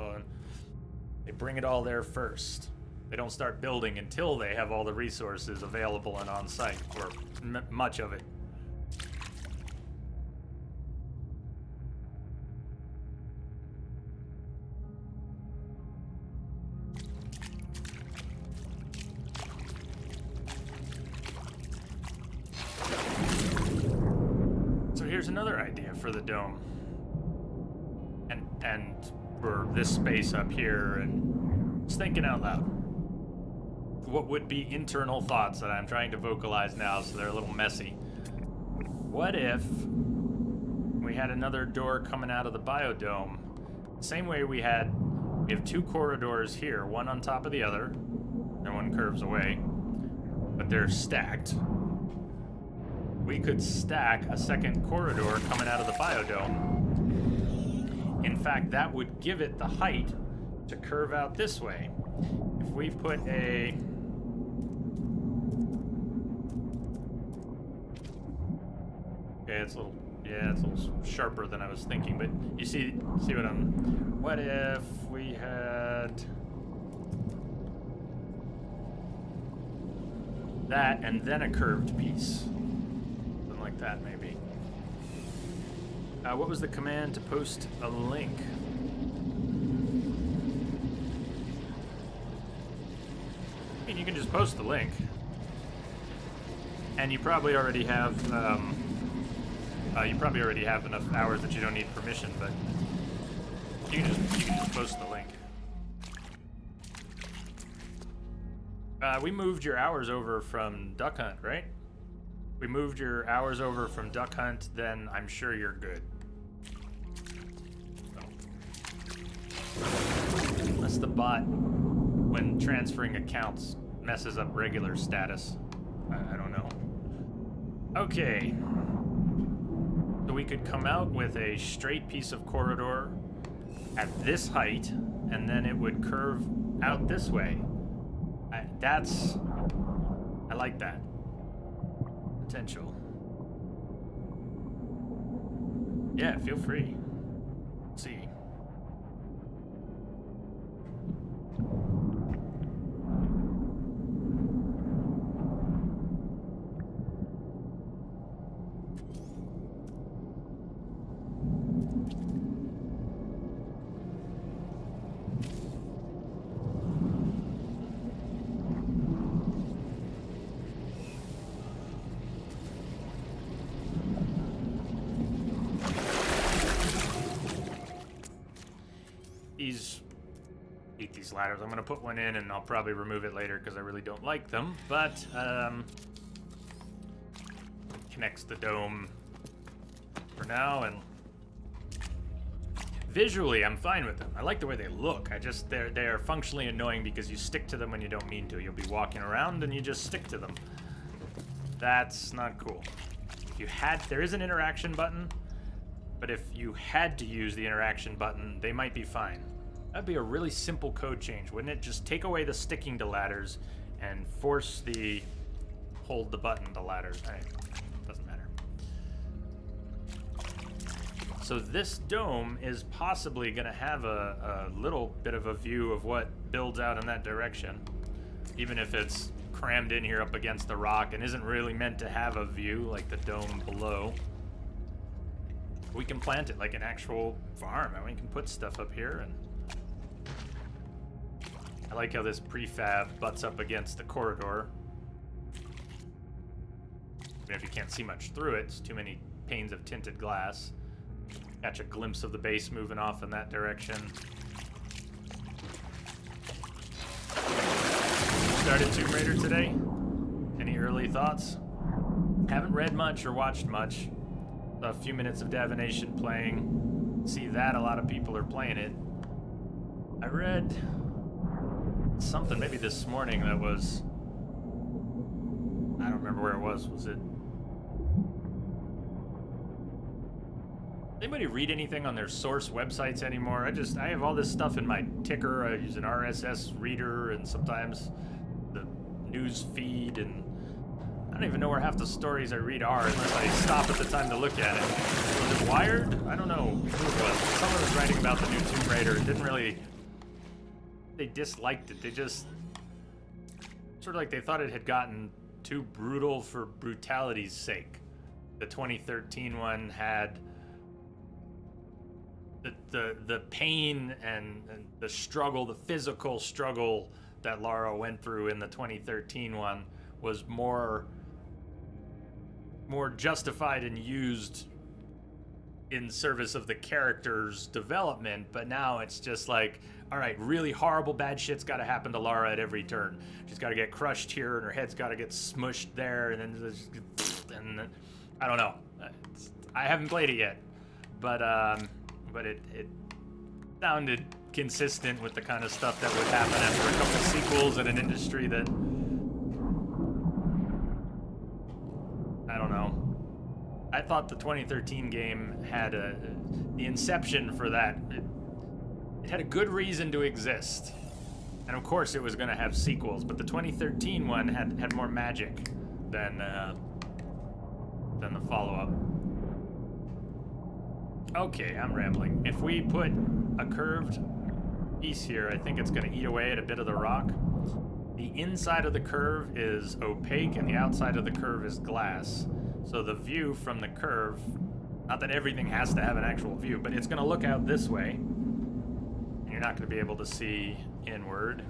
They bring it all there first. They don't start building until they have all the resources available and on site, or much of it. Here's another idea for the dome, and for this space up here, and just thinking out loud. What would be internal thoughts that I'm trying to vocalize now, so they're a little messy. What if we had another door coming out of the biodome, same way we have two corridors here, one on top of the other, and one curves away, but they're stacked. We could stack a second corridor coming out of the biodome. In fact, that would give it the height to curve out this way. If we put a... Okay, it's a little sharper than I was thinking, but you see what I'm... What if we had... that and then a curved piece? Like that, maybe. What was the command to post a link? I mean, you can just post the link, and you probably already have enough hours that you don't need permission. But you can just post the link. We moved your hours over from Duck Hunt, right? We moved your hours over from Duck Hunt, then I'm sure you're good. Unless the bot, when transferring accounts, messes up regular status. I don't know. Okay. So we could come out with a straight piece of corridor at this height, and then it would curve out this way. I like that. Potential. Yeah, feel free. Let's see. These ladders. I'm going to put one in and I'll probably remove it later because I really don't like them, but connects the dome for now, and visually I'm fine with them. I like the way they look. They are functionally annoying because you stick to them when you don't mean to. You'll be walking around and you just stick to them. That's not cool. There is an interaction button, but if you had to use the interaction button, they might be fine. That'd be a really simple code change, wouldn't it? Just take away the sticking to ladders and force the hold the button to ladders. Doesn't matter. So this dome is possibly going to have a little bit of a view of what builds out in that direction, even if it's crammed in here up against the rock and isn't really meant to have a view like the dome below. We can plant it like an actual farm, and we can put stuff up here. And I like how this prefab butts up against the corridor. Even if you can't see much through it, it's too many panes of tinted glass. Catch a glimpse of the base moving off in that direction. Started Tomb Raider today. Any early thoughts? Haven't read much or watched much. A few minutes of Divination playing. See that a lot of people are playing it. I read something maybe this morning that was, I don't remember where it was. Was it? Anybody read anything on their source websites anymore? I have all this stuff in my ticker. I use an RSS reader and sometimes the news feed, and I don't even know where half the stories I read are unless I stop at the time to look at it. Was it Wired? I don't know who it was. Someone was writing about the new Tomb Raider. It didn't really... They disliked it. They just... Sort of like they thought it had gotten too brutal for brutality's sake. The 2013 one had... The pain and the struggle, the physical struggle that Lara went through in the 2013 one was more justified and used in service of the character's development, but now it's just like, all right, really horrible bad shit's got to happen to Lara at every turn. She's got to get crushed here, and her head's got to get smushed there, and then I don't know. I haven't played it yet, but it sounded consistent with the kind of stuff that would happen after a couple sequels in an industry that, I don't know. I thought the 2013 game had the inception for that. It had a good reason to exist. And of course it was going to have sequels, but the 2013 one had more magic than the follow-up. Okay, I'm rambling. If we put a curved piece here, I think it's going to eat away at a bit of the rock. The inside of the curve is opaque and the outside of the curve is glass. So the view from the curve, not that everything has to have an actual view, but it's going to look out this way. And you're not going to be able to see inward.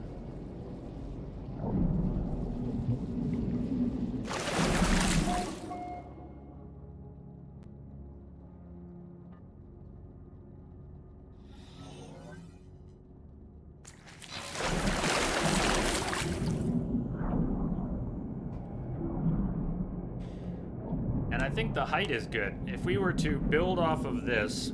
think the height is good. If we were to build off of this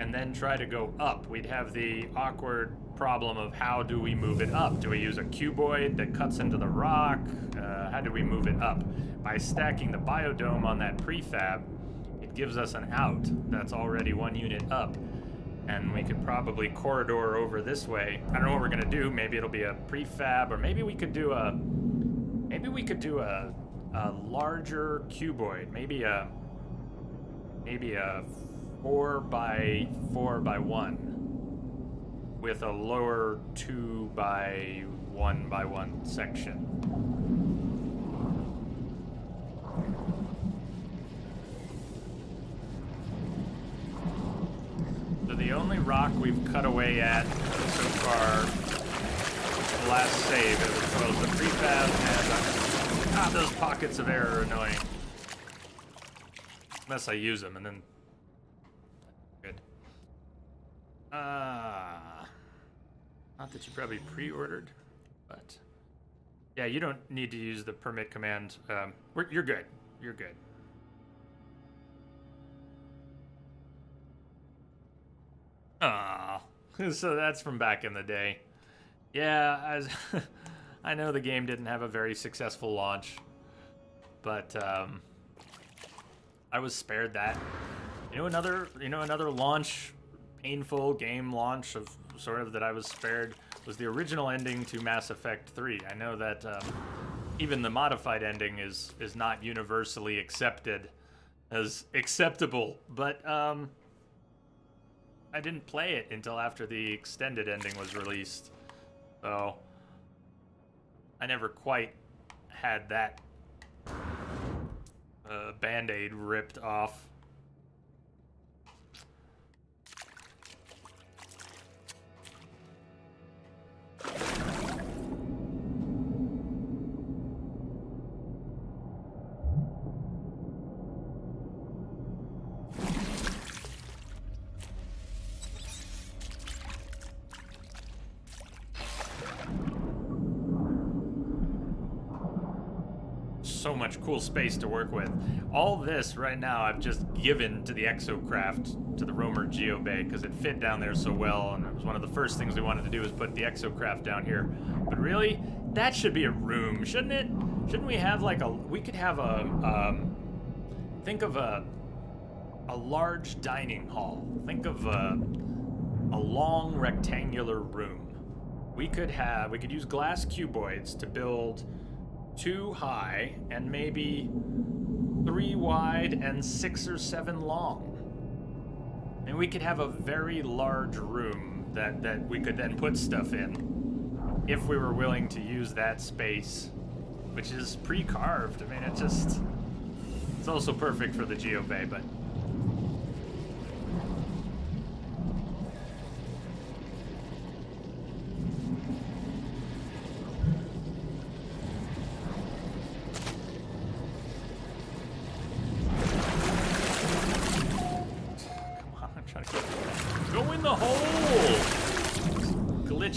and then try to go up, we'd have the awkward problem of how do we move it up? Do we use a cuboid that cuts into the rock? How do we move it up? By stacking the biodome on that prefab, it gives us an out that's already 1 unit up. And we could probably corridor over this way. I don't know what we're gonna do. Maybe it'll be a prefab, or maybe we could do a larger cuboid. Maybe a 4x4x1 with a lower 2x1x1 section. So the only rock we've cut away at so far, the last save, it was both the prefab and those pockets of air are annoying. Unless I use them, and then good. Not that you probably pre-ordered, but yeah, you don't need to use the permit command. You're good. You're good. So that's from back in the day. Yeah, I know the game didn't have a very successful launch, but I was spared that. Another launch, painful game launch of sort of that I was spared was the original ending to Mass Effect 3. I know that even the modified ending is not universally accepted as acceptable, but I didn't play it until after the extended ending was released, so I never quite had that Band-Aid ripped off. So much cool space to work with. All this right now I've just given to the Exocraft, to the Roamer Geobay, because it fit down there so well, and it was one of the first things we wanted to do was put the Exocraft down here. But really, that should be a room, shouldn't it? Shouldn't we have like we could have think of a large dining hall. Think of a long rectangular room. We could use glass cuboids to build 2 high and maybe 3 wide and 6 or 7 long. And we could have a very large room that we could then put stuff in if we were willing to use that space, which is pre-carved. I mean, it's also perfect for the Geobay, but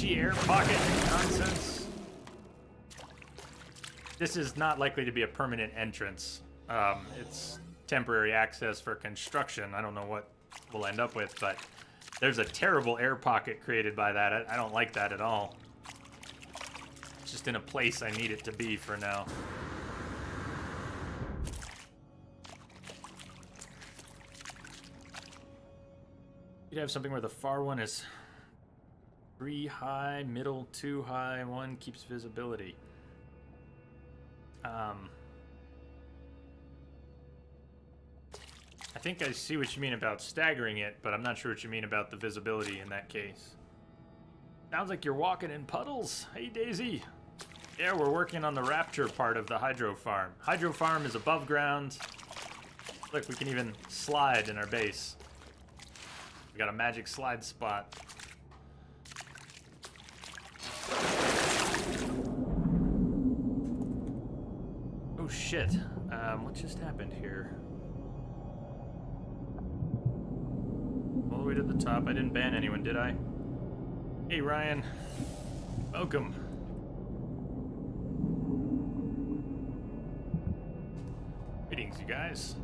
air pocket nonsense. This is not likely to be a permanent entrance. It's temporary access for construction. I don't know what we'll end up with, but there's a terrible air pocket created by that. I don't like that at all. It's just in a place I need it to be for now. You'd have something where the far one is 3 high, middle 2 high, 1 keeps visibility. I think I see what you mean about staggering it, but I'm not sure what you mean about the visibility in that case. Sounds like you're walking in puddles. Hey, Daisy. Yeah, we're working on the Rapture part of the Hydro Farm. Hydro Farm is above ground. Look, we can even slide in our base. We got a magic slide spot. Oh shit, what just happened here? All the way to the top. I didn't ban anyone, did I? Hey Ryan, welcome. Greetings, you guys.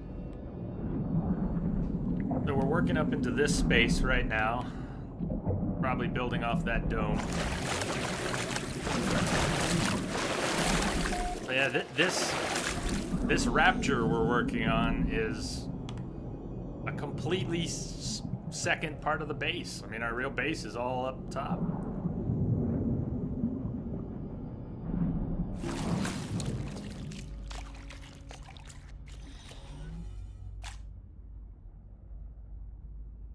So we're working up into this space right now. Probably building off that dome. So yeah, this Rapture we're working on is a completely second part of the base. I mean, our real base is all up top.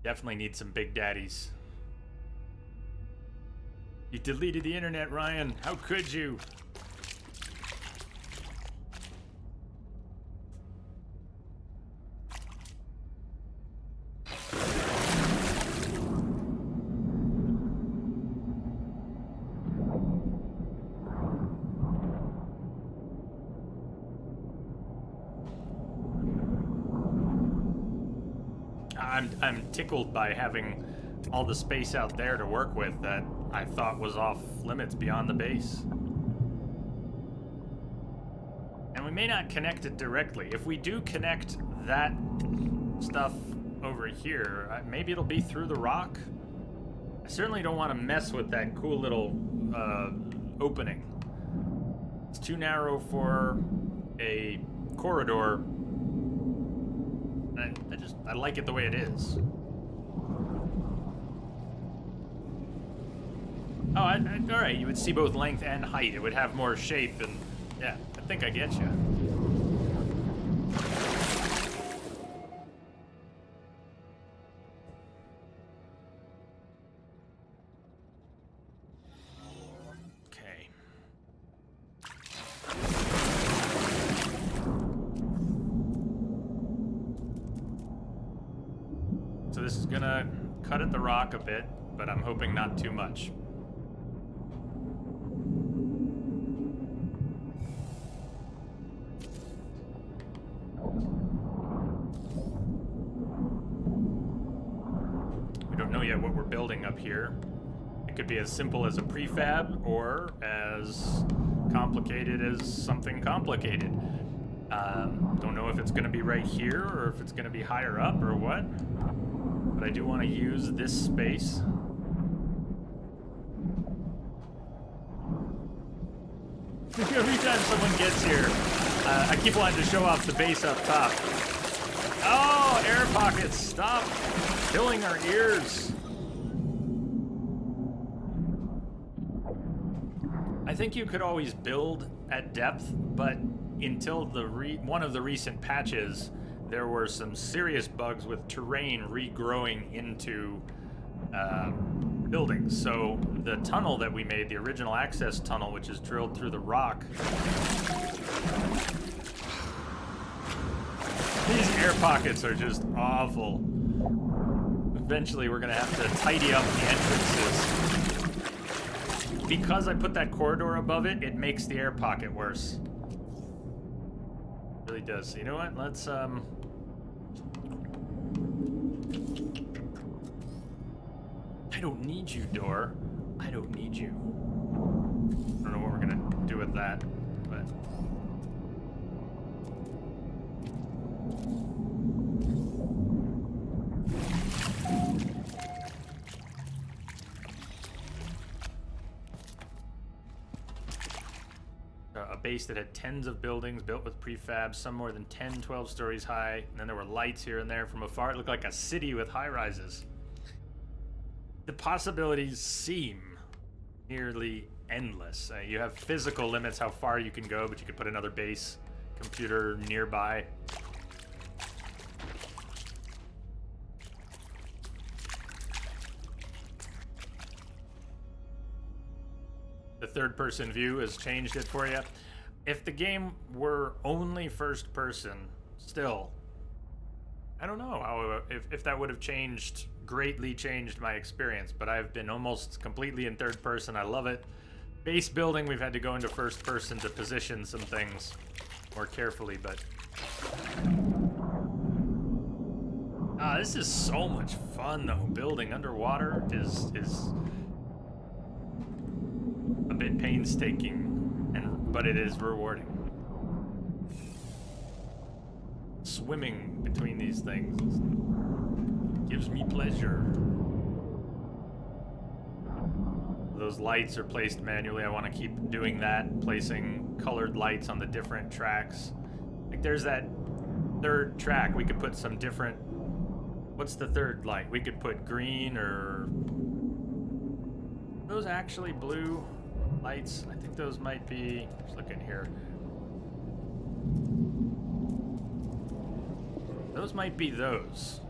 Definitely need some big daddies. You deleted the internet, Ryan. How could you? I'm tickled by having all the space out there to work with that I thought was off limits beyond the base. And we may not connect it directly. If we do connect that stuff over here, maybe it'll be through the rock. I certainly don't want to mess with that cool little opening. It's too narrow for a corridor. I like it the way it is. Oh, all right. You would see both length and height. It would have more shape, and yeah, I think I get you. Okay. So this is gonna cut at the rock a bit, but I'm hoping not too much. We don't know yet what we're building up here. It could be as simple as a prefab or as complicated as something complicated. Don't know if it's going to be right here or if it's going to be higher up or what. But I do want to use this space. Every time someone gets here, I keep wanting to show off the base up top. Oh, air pockets, stop killing our ears. I think you could always build at depth, but until one of the recent patches, there were some serious bugs with terrain regrowing into buildings. So the tunnel that we made, the original access tunnel, which is drilled through the rock. These air pockets are just awful. Eventually we're gonna have to tidy up the entrances. Because I put that corridor above it, it makes the air pocket worse. It really does. So you know what? Let's I don't need you, door. I don't need you. I don't know what we're gonna do with that, but a base that had tens of buildings built with prefab, some more than 10, 12 stories high, and then there were lights here and there. From afar, it looked like a city with high rises. The possibilities seem nearly endless. You have physical limits how far you can go, but you could put another base computer nearby. The third-person view has changed it for you. If the game were only first person, still, I don't know how if that would have greatly changed my experience, but I've been almost completely in third person. I love it. Base building, we've had to go into first person to position some things more carefully, but this is so much fun though. Building underwater is a bit painstaking, but it is rewarding. Swimming between these things is Gives me pleasure. Those lights are placed manually. I want to keep doing that, placing colored lights on the different tracks. Like there's that third track. We could put some different... What's the third light? We could put green or... Are those actually blue lights? I think those might be... Just looking here. Those might be those.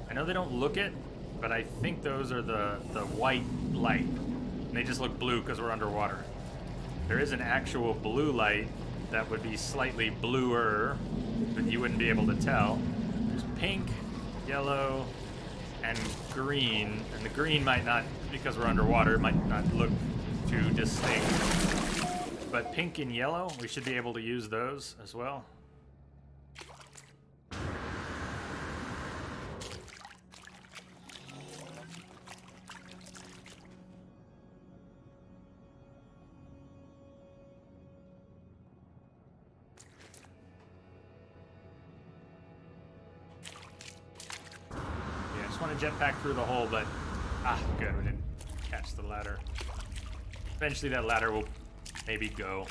I know they don't look it, but I think those are the white light. And they just look blue because we're underwater. There is an actual blue light that would be slightly bluer, but you wouldn't be able to tell. There's pink, yellow, and green. And the green might not, because we're underwater, might not look too distinct. But pink and yellow, we should be able to use those as well. Jetpack through the hole, but good, we didn't catch the ladder. Eventually that ladder will maybe go.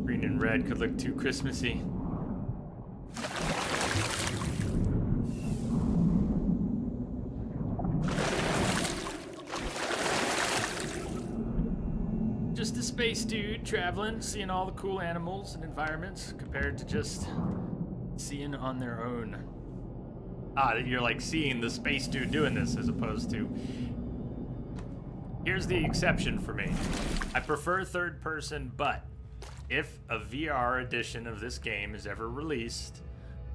Green and red could look too Christmassy. Space dude traveling, seeing all the cool animals and environments compared to just seeing on their own. You're like seeing the space dude doing this as opposed to... Here's the exception for me. I prefer third person, but if a VR edition of this game is ever released,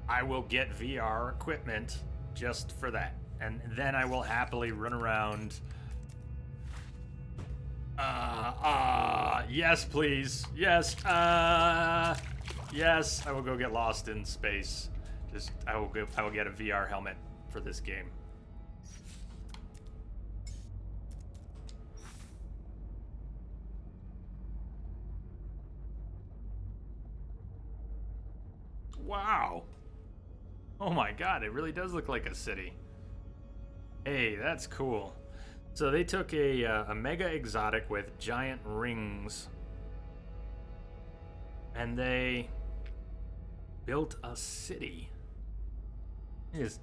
I will get VR equipment just for that. And then I will happily run around... yes, please. Yes, yes, I will go get lost in space. I will get a VR helmet for this game. Wow. Oh my god, it really does look like a city. Hey, that's cool. So they took a mega exotic with giant rings, and they built a city. Yes.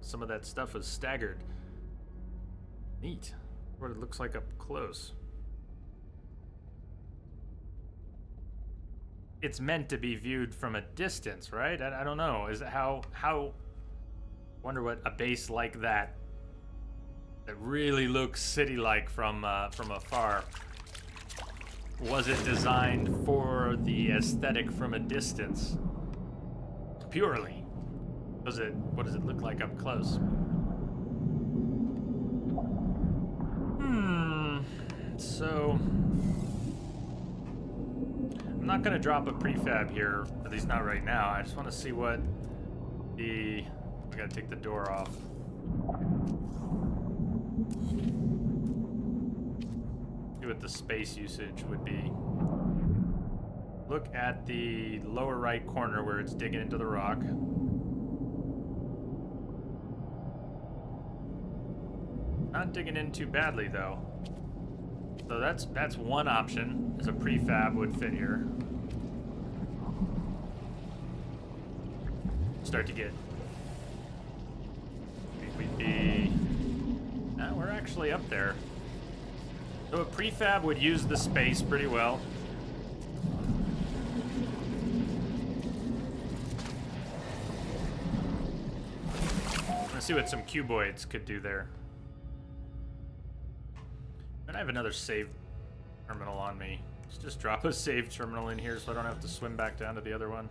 Some of that stuff is staggered. Neat. What it looks like up close. It's meant to be viewed from a distance, right? I don't know. Is it how wonder what a base like that really looks city-like from afar. Was it designed for the aesthetic from a distance? Purely. What does it look like up close? So I'm not gonna drop a prefab here, at least not right now. I just want to see what we gotta take the door off. See what the space usage would be. Look at the lower right corner where it's digging into the rock. Not digging in too badly though. So that's one option, is a prefab would fit here. Start to get... We'd be... we're actually up there. So a prefab would use the space pretty well. Let's see what some cuboids could do there. I have another save terminal on me. Let's just drop a save terminal in here so I don't have to swim back down to the other one.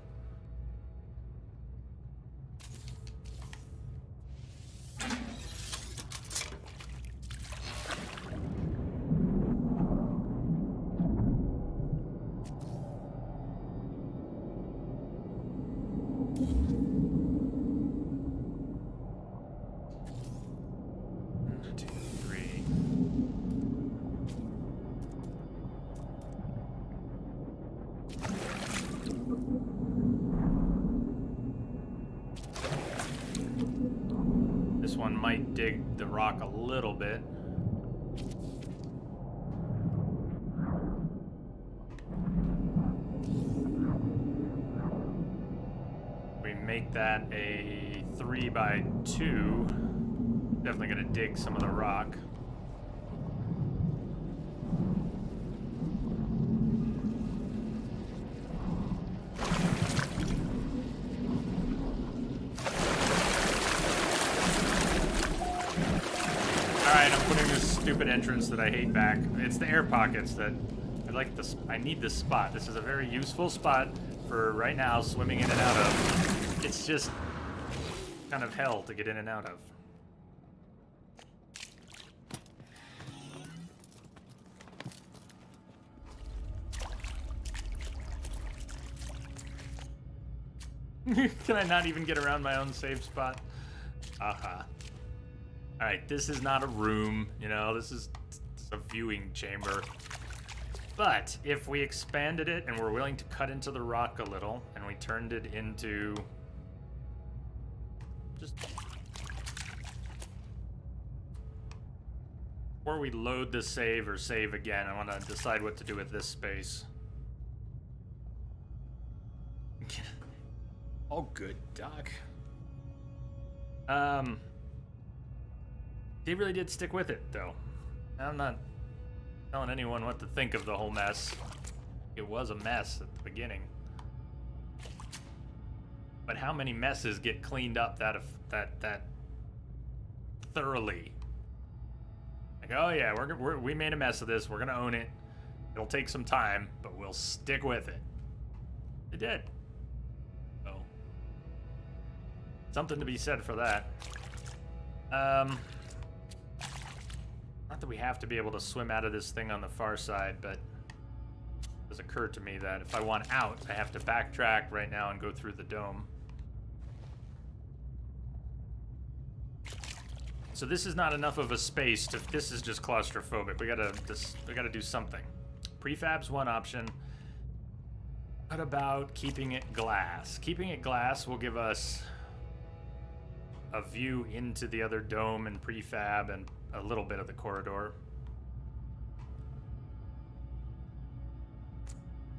might dig the rock a little bit. We make that a 3x2. Definitely gonna dig some of the rock. Stupid entrance that I hate back. It's the air pockets that I like. This I need this spot. This is a very useful spot for right now swimming in and out of. It's just kind of hell to get in and out of. Can I not even get around my own save spot? Aha. Alright, this is not a room, you know, this is a viewing chamber. But if we expanded it and we're willing to cut into the rock a little, and we turned it into just before we load the save or save again, I want to decide what to do with this space. Oh, good, Doc. He really did stick with it, though. I'm not telling anyone what to think of the whole mess. It was a mess at the beginning. But how many messes get cleaned up that thoroughly? Like, oh yeah, we made a mess of this. We're gonna own it. It'll take some time, but we'll stick with it. It did. So, something to be said for that. Not that we have to be able to swim out of this thing on the far side, but it has occurred to me that if I want out, I have to backtrack right now and go through the dome. So this is not enough of a space to. This is just claustrophobic. We gotta do something. Prefab's one option. What about keeping it glass? Keeping it glass will give us a view into the other dome and prefab and a little bit of the corridor.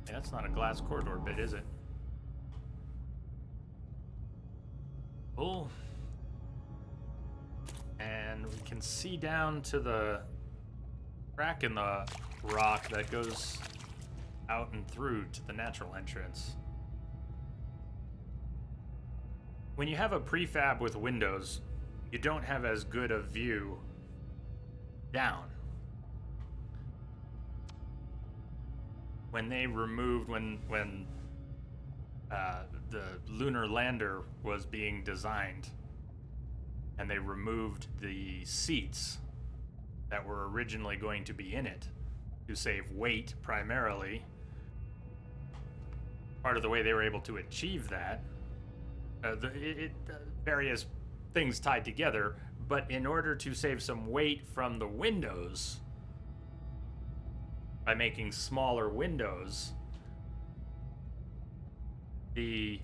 Yeah, that's not a glass corridor bit, is it? Cool. And we can see down to the crack in the rock that goes out and through to the natural entrance. When you have a prefab with windows, you don't have as good a view down. When they removed, when the lunar lander was being designed, and they removed the seats that were originally going to be in it to save weight primarily, part of the way they were able to achieve that, various things tied together, but in order to save some weight from the windows, by making smaller windows, the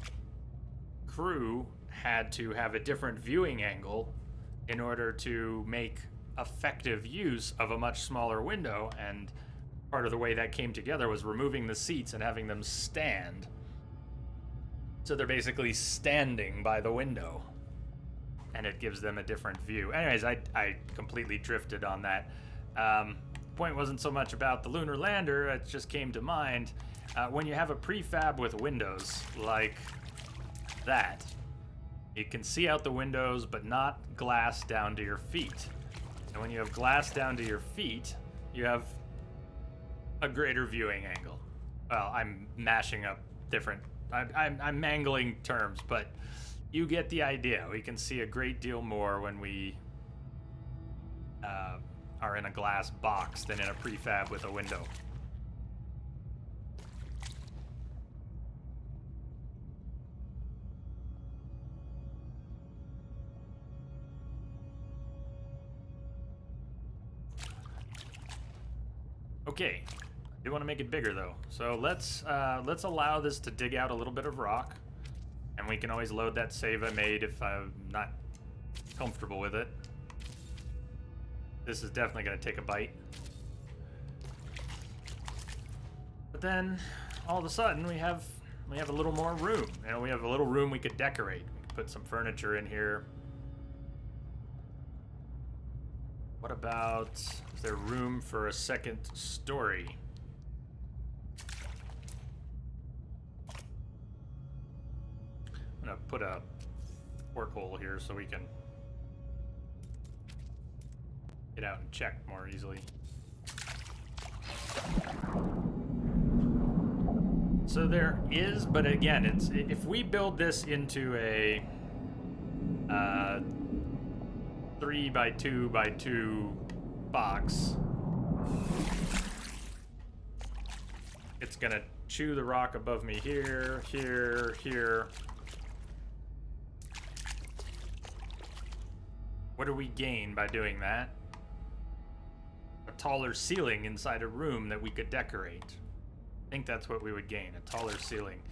crew had to have a different viewing angle in order to make effective use of a much smaller window, and part of the way that came together was removing the seats and having them stand. So they're basically standing by the window, and it gives them a different view. Anyways, I completely drifted on that. Point wasn't so much about the lunar lander, it just came to mind. When you have a prefab with windows like that, you can see out the windows, but not glass down to your feet. And when you have glass down to your feet, you have a greater viewing angle. Well, I'm mashing up different... I'm mangling terms, but you get the idea. We can see a great deal more when we are in a glass box than in a prefab with a window. Okay, I do want to make it bigger though. So let's allow this to dig out a little bit of rock, and we can always load that save I made if I'm not comfortable with it. This is definitely going to take a bite. But then, all of a sudden, we have a little more room. You know, we have a little room we could decorate. We could put some furniture in here. What about, is there room for a second story? I'm gonna put a porthole here so we can get out and check more easily. So there is, but again, it's if we build this into a 3x2x2 box, it's gonna chew the rock above me here, here, here. What do we gain by doing that? A taller ceiling inside a room that we could decorate. I think that's what we would gain, a taller ceiling.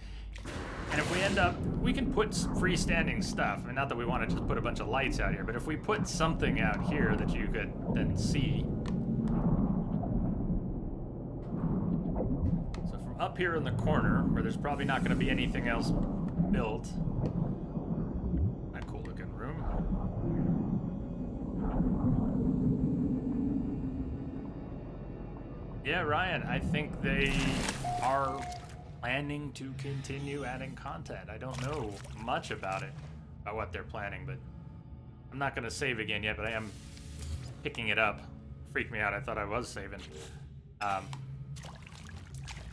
And if we end up, we can put freestanding stuff. I mean, not that we want to just put a bunch of lights out here, but if we put something out here that you could then see. So from up here in the corner, where there's probably not going to be anything else built. A cool looking room. Yeah, Ryan, I think they are planning to continue adding content. I don't know much about it, about what they're planning, but I'm not going to save again yet, but I am picking it up. Freaked me out. I thought I was saving.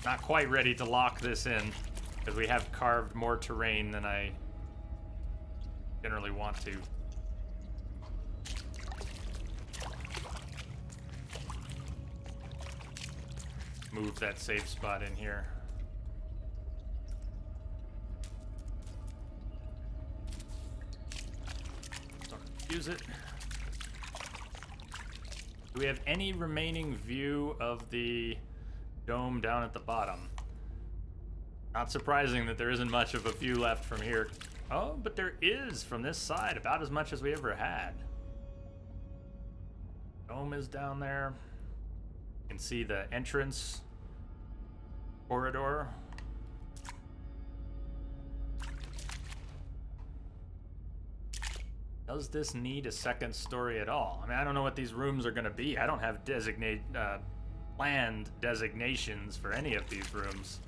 Not quite ready to lock this in, because we have carved more terrain than I generally want to. Move that safe spot in here. Don't use it. Do we have any remaining view of the dome down at the bottom? Not surprising that there isn't much of a view left from here. Oh, but there is from this side, about as much as we ever had. Dome is down there. You can see the entrance corridor. Does this need a second story at all? I mean, I don't know what these rooms are going to be. I don't have planned designations for any of these rooms.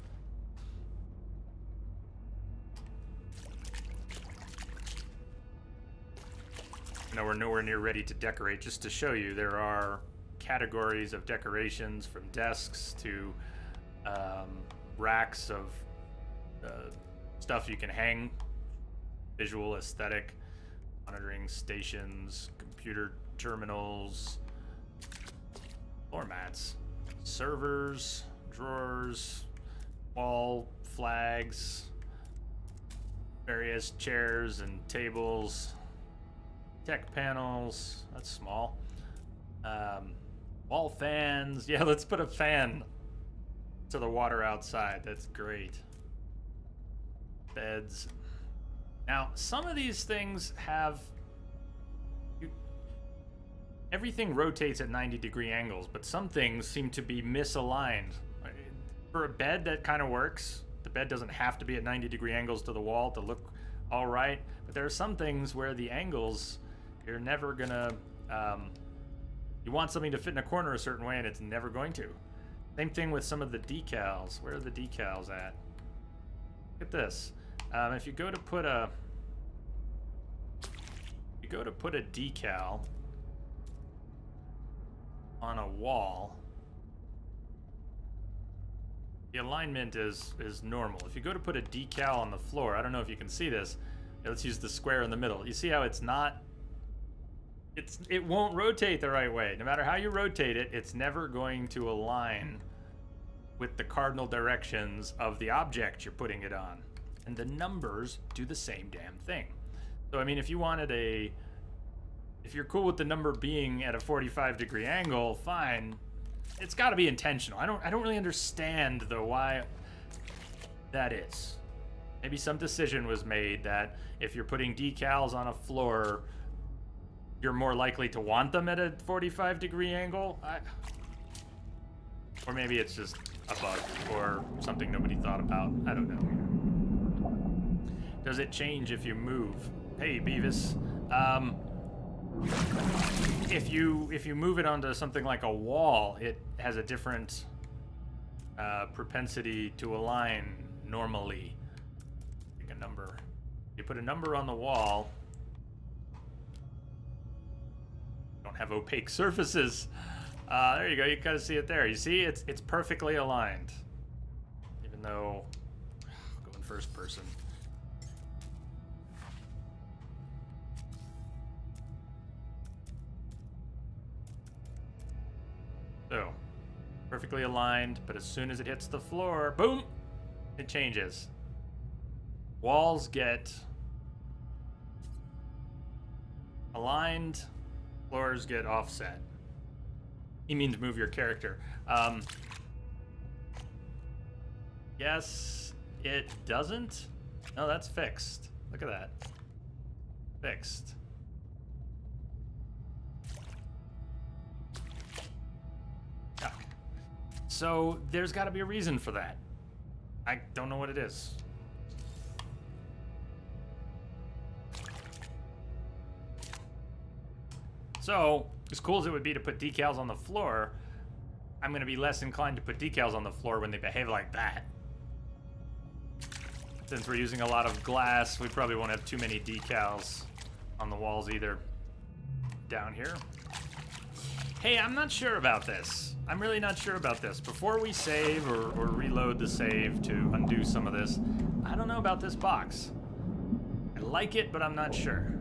No, we're nowhere near ready to decorate. Just to show you, there are categories of decorations, from desks to racks of stuff you can hang, visual, aesthetic, monitoring stations, computer terminals, floor mats, servers, drawers, wall flags, various chairs and tables, tech panels, that's small, wall fans. Yeah, let's put a fan to the water outside. That's great. Beds. Now, some of these things have... everything rotates at 90-degree angles, but some things seem to be misaligned. For a bed, that kind of works. The bed doesn't have to be at 90-degree angles to the wall to look all right, but there are some things where the angles, you're never gonna... you want something to fit in a corner a certain way, and it's never going to. Same thing with some of the decals. Where are the decals at? Look at this. If you go to put a decal on a wall, the alignment is normal. If you go to put a decal on the floor, I don't know if you can see this. Let's use the square in the middle. You see how it's not? It won't rotate the right way. No matter how you rotate it, it's never going to align with the cardinal directions of the object you're putting it on. And the numbers do the same damn thing. So I mean, if you're cool with the number being at a 45-degree angle, fine. It's got to be intentional. I don't really understand though why that is. Maybe some decision was made that if you're putting decals on a floor, you're more likely to want them at a 45-degree angle. Or maybe it's just a bug or something nobody thought about. I don't know. Does it change if you move? Hey, Beavis. If you move it onto something like a wall, it has a different propensity to align normally. Pick a number. You put a number on the wall. Don't have opaque surfaces. There you go. You kind of see it there. You see, it's perfectly aligned. Even though, I'll go in first person. So, perfectly aligned, but as soon as it hits the floor, boom, it changes. Walls get aligned, floors get offset. He means move your character. Yes, it doesn't. No, that's fixed. Look at that. Fixed. Yuck. So there's got to be a reason for that. I don't know what it is. So, as cool as it would be to put decals on the floor, I'm going to be less inclined to put decals on the floor when they behave like that. Since we're using a lot of glass, we probably won't have too many decals on the walls either. Down here. Hey, I'm not sure about this. I'm really not sure about this. Before we save or reload the save to undo some of this, I don't know about this box. I like it, but I'm not sure.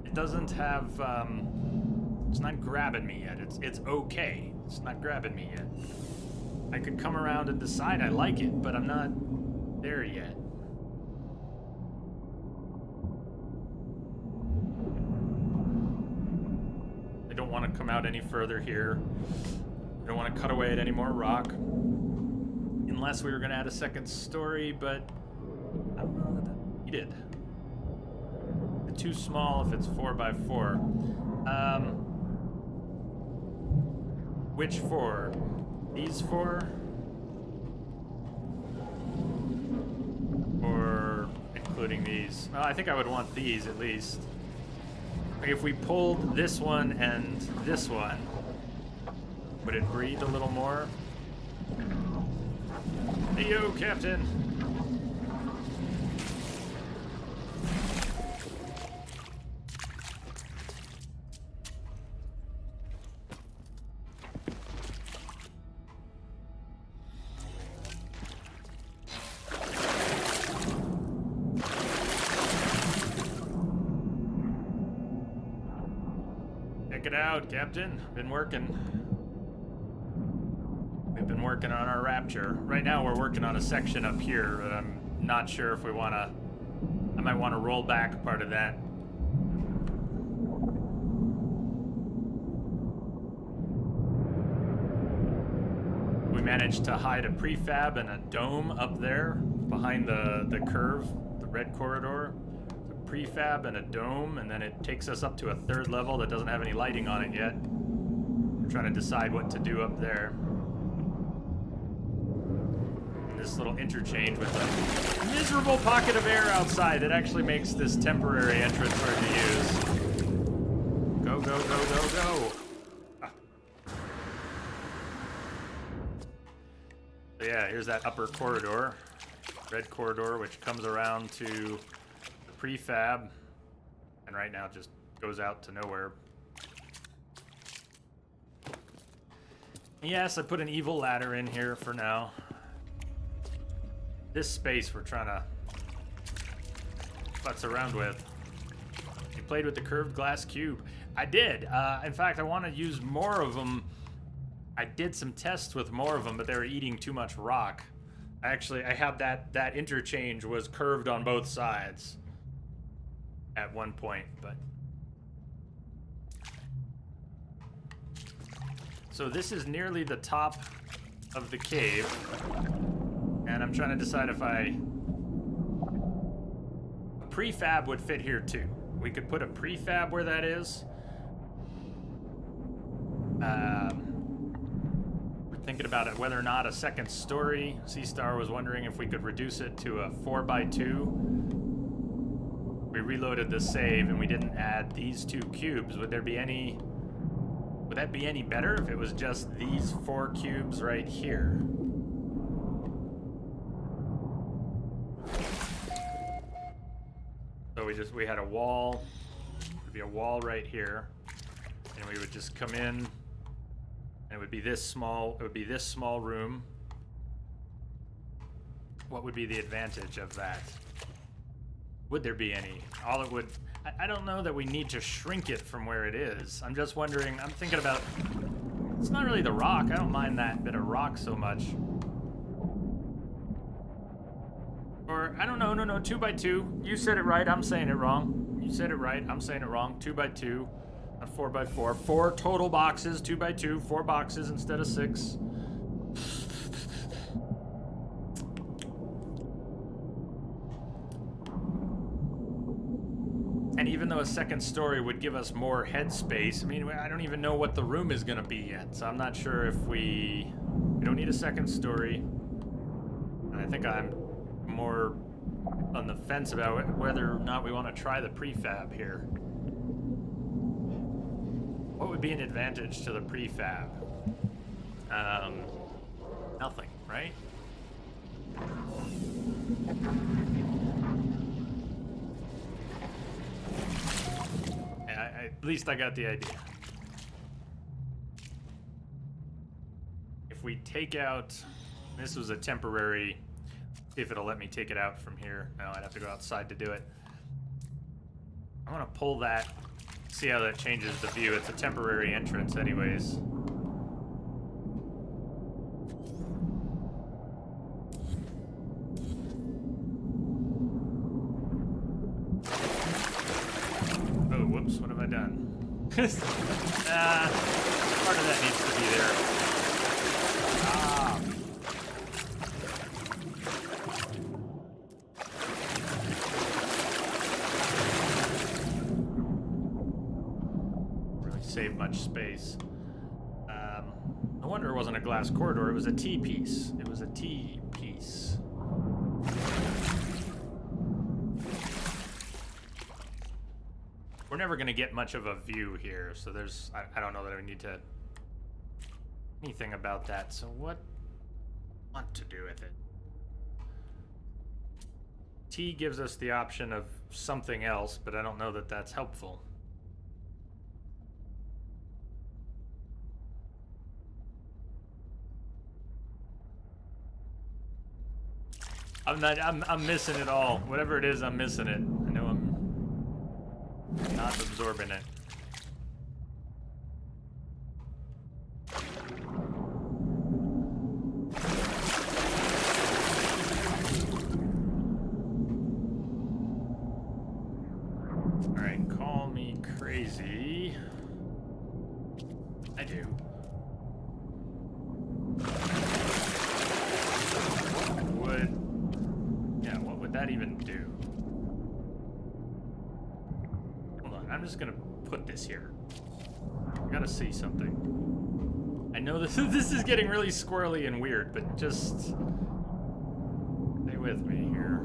It doesn't have, it's not grabbing me yet. It's okay. It's not grabbing me yet. I could come around and decide I like it, but I'm not there yet. I don't want to come out any further here. I don't want to cut away at any more rock. Unless we were going to add a second story, but I don't know that we did. It's too small if it's 4x4. Which four? These four? Or including these? Well, I think I would want these at least. Like if we pulled this one and this one, would it breathe a little more? Hey yo, Captain! Check it out, Captain. Been working. We've been working on our Rapture. Right now we're working on a section up here, but I'm not sure if we want to... I might want to roll back part of that. We managed to hide a prefab and a dome up there behind the curve, the red corridor. Prefab and a dome, and then it takes us up to a third level that doesn't have any lighting on it yet. We're trying to decide what to do up there. This little interchange with a miserable pocket of air outside that actually makes this temporary entrance hard to use. Go, go, go, go, go! Ah. So yeah, here's that upper corridor. Red corridor, which comes around to prefab, and right now it just goes out to nowhere. Yes, I put an evil ladder in here for now. This space we're trying to futz around with. You played with the curved glass cube. I did. In fact, I want to use more of them. I did some tests with more of them, but they were eating too much rock. I had that interchange was curved on both sides at one point, but so this is nearly the top of the cave, and I'm trying to decide if a prefab would fit here too. We could put a prefab where that is, We're thinking about it, whether or not a second story. C-Star was wondering if we could reduce it to a 4x2. We reloaded the save and we didn't add these 2 cubes. Would that be any better if it was just these 4 cubes right here? So we had a wall. There'd be a wall right here, and we would just come in, and it would be this small. It would be this small room. What would be the advantage of that? Would there be any? All it would. I don't know that we need to shrink it from where it is. I'm just wondering. I'm thinking about. It's not really the rock. I don't mind that bit of rock so much. Or, I don't know, no, 2x2. You said it right, I'm saying it wrong. You said it right, I'm saying it wrong. 2x2, not 4x4. 4 total boxes, 2x2, 4 boxes instead of 6. And even though a second story would give us more headspace, I mean, I don't even know what the room is gonna be yet, so I'm not sure if we don't need a second story. And I think I'm more on the fence about whether or not we want to try the prefab here. What would be an advantage to the prefab? Nothing, right? Yeah, at least I got the idea. If we take out, this was a temporary. See if it'll let me take it out from here. No, I'd have to go outside to do it. I want to pull that, see how that changes the view. It's a temporary entrance anyways. Oh, whoops, what have I done? Part of that needs to be there. Save much space. No wonder it wasn't a glass corridor, it was a T-piece. It was a T-piece. We're never gonna get much of a view here, so there's, I don't know that I need to, anything about that, so what I want to do with it? T gives us the option of something else, but I don't know that that's helpful. I'm missing it all. Whatever it is, I'm missing it. I know I'm not absorbing it. Alright, call me crazy. I do. What would that even do? Hold on, I'm just gonna put this here. I gotta see something. I know this is getting really squirrely and weird, but just stay with me here.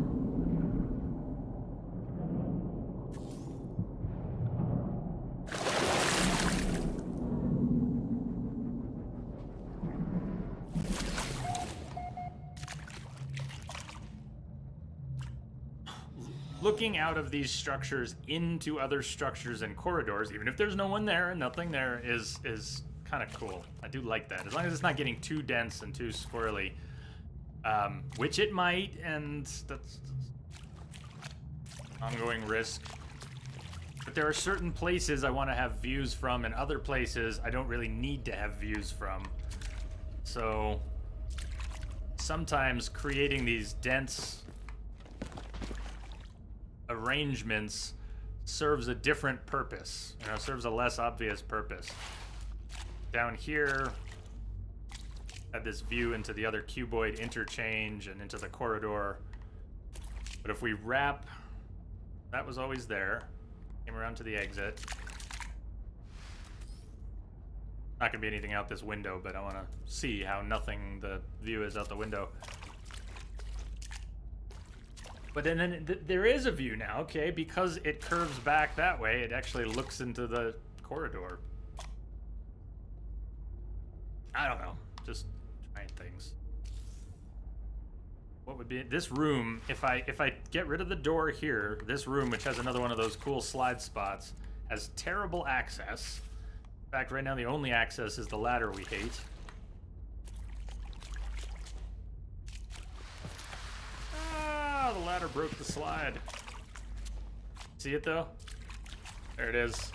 Looking out of these structures into other structures and corridors, even if there's no one there and nothing there, is kind of cool. I do like that, as long as it's not getting too dense and too squirrely, which it might, and that's ongoing risk. But there are certain places I want to have views from, and other places I don't really need to have views from. So sometimes creating these dense arrangements serves a different purpose, serves a less obvious purpose. Down here, had this view into the other cuboid interchange and into the corridor. But if we wrap, that was always there. Came around to the exit. not gonna be anything out this window, but I want to see how nothing the view is out the window. But then there is a view now, okay? Because it curves back that way, it actually looks into the corridor. I don't know, just trying things. What would be this room? If I get rid of the door here, this room, which has another one of those cool slide spots, has terrible access. In fact, right now the only access is the ladder we hate. Ah, the ladder broke the slide. See it though? There it is.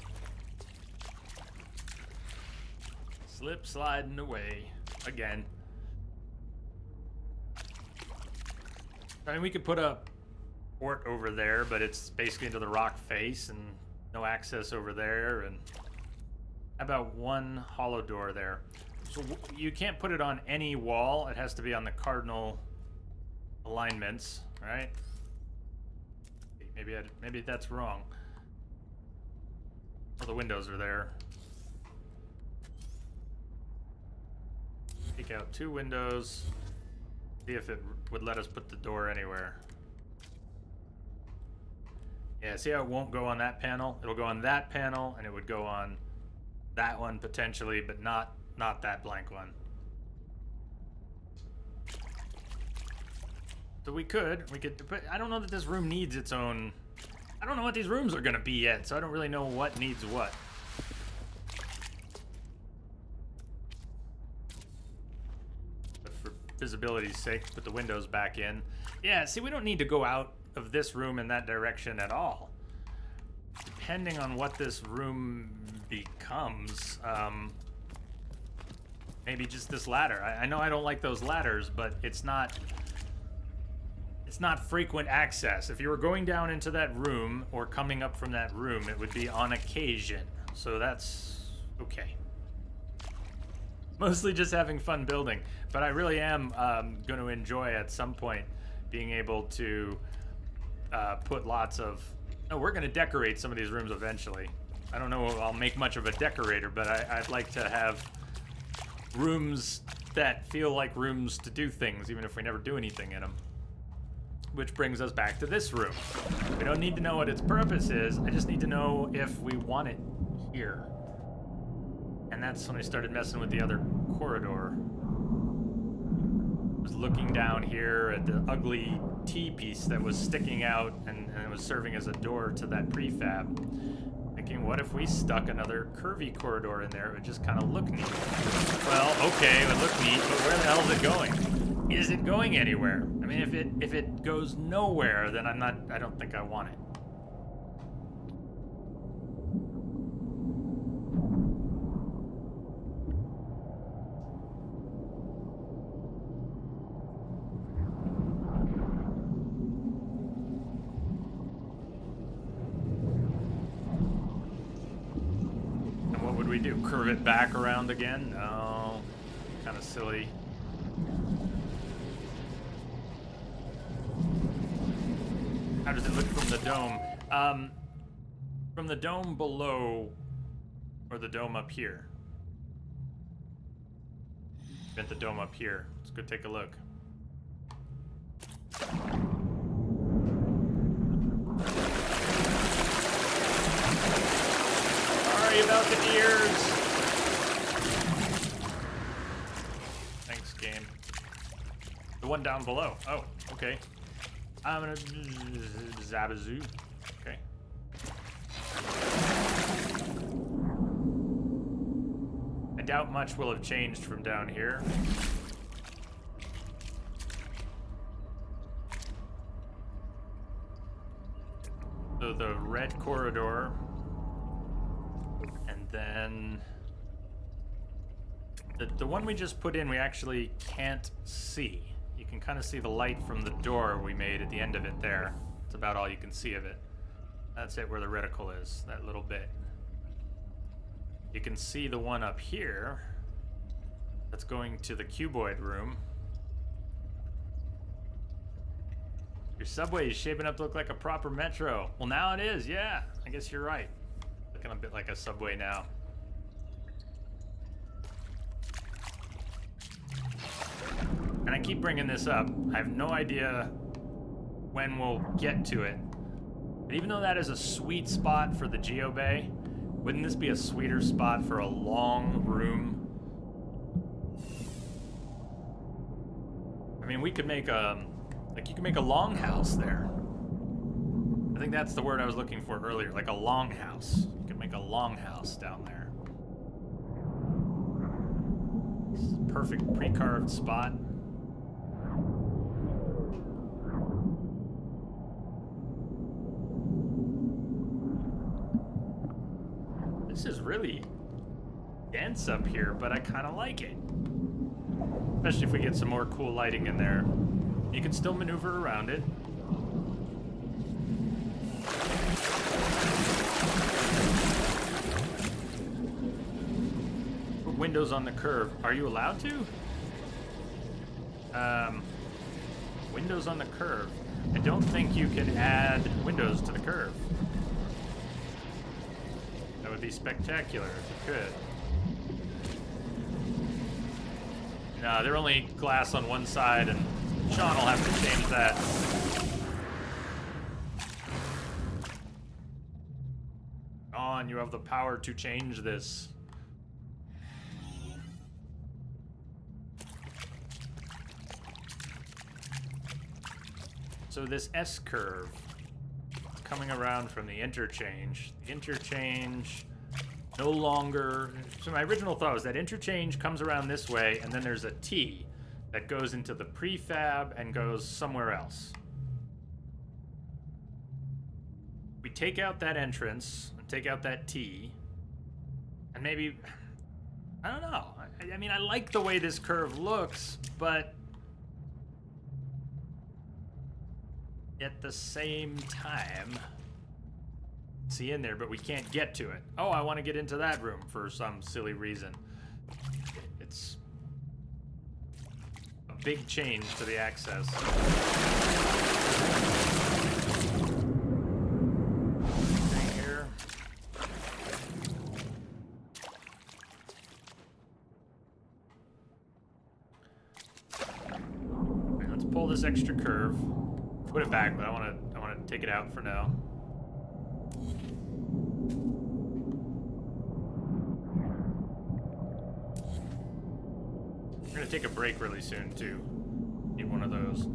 Slip sliding away again. I mean, we could put a port over there, but it's basically into the rock face and no access over there. And how about one hollow door there? So you can't put it on any wall. It has to be on the cardinal alignments, right? Maybe that's wrong. Oh, the windows are there. Take out 2 windows. See if it would let us put the door anywhere. Yeah, see how it won't go on that panel? It'll go on that panel, and it would go on that one potentially, but not that blank one. So we could, but I don't know that this room needs its own. I don't know what these rooms are gonna be yet, so I don't really know what needs what. But for visibility's sake, put the windows back in. Yeah, see, we don't need to go out of this room in that direction at all. Depending on what this room becomes, maybe just this ladder. I know I don't like those ladders, but it's not frequent access. If you were going down into that room or coming up from that room, it would be on occasion. So that's okay. Mostly just having fun building, but I really am going to enjoy at some point being able to put lots of. No, we're going to decorate some of these rooms eventually. I don't know if I'll make much of a decorator, but I'd like to have rooms that feel like rooms to do things, even if we never do anything in them. Which brings us back to this room. We don't need to know what its purpose is. I just need to know if we want it here. And that's when I started messing with the other corridor. I was looking down here at the ugly T-piece that was sticking out and it was serving as a door to that prefab. Thinking, what if we stuck another curvy corridor in there? It would just kind of look neat. Well, okay, it would look neat, but where the hell is it going? Is it going anywhere? I mean, if it goes nowhere, then I don't think I want it. And what would we do? Curve it back around again? No, kind of silly. How does it look from the dome? From the dome below, or the dome up here? Bent the dome up here. Let's go take a look. Sorry about the ears. Thanks, game. The one down below. Oh, okay. I'm gonna Zabazoo. Okay. I doubt much will have changed from down here. So the red corridor, and then the one we just put in, we actually can't see. You can kind of see the light from the door we made at the end of it there. That's about all you can see of it. That's it where the reticle is, that little bit. You can see the one up here that's going to the cuboid room. Your subway is shaping up to look like a proper metro. Well, now it is, yeah. I guess you're right. Looking a bit like a subway now. keep bringing this up. I have no idea when we'll get to it. But even though that is a sweet spot for the Geobay, wouldn't this be a sweeter spot for a long room? I mean, we could make a, like, you could make a longhouse there. I think that's the word I was looking for earlier, like a longhouse. You could make a longhouse down there. Perfect pre-carved spot. This is really dense up here, but I kind of like it. Especially if we get some more cool lighting in there. You can still maneuver around it. Windows on the curve. Are you allowed to? Windows on the curve. I don't think you can add windows to the curve. That would be spectacular if you could. No, they're only glass on one side, and Sean will have to change that. On, you have the power to change this. So this S-curve coming around from the interchange. The interchange no longer... So my original thought was that interchange comes around this way, and then there's a T that goes into the prefab and goes somewhere else. We take out that entrance, and take out that T, and maybe... I don't know. I mean, I like the way this curve looks, but... at the same time, see in there, but we can't get to it. Oh, I want to get into that room for some silly reason. It's a big change to the access. Here. Okay, let's pull this extra curve. Put it back, but I want to take it out for now. We're gonna take a break really soon too. Need one of those.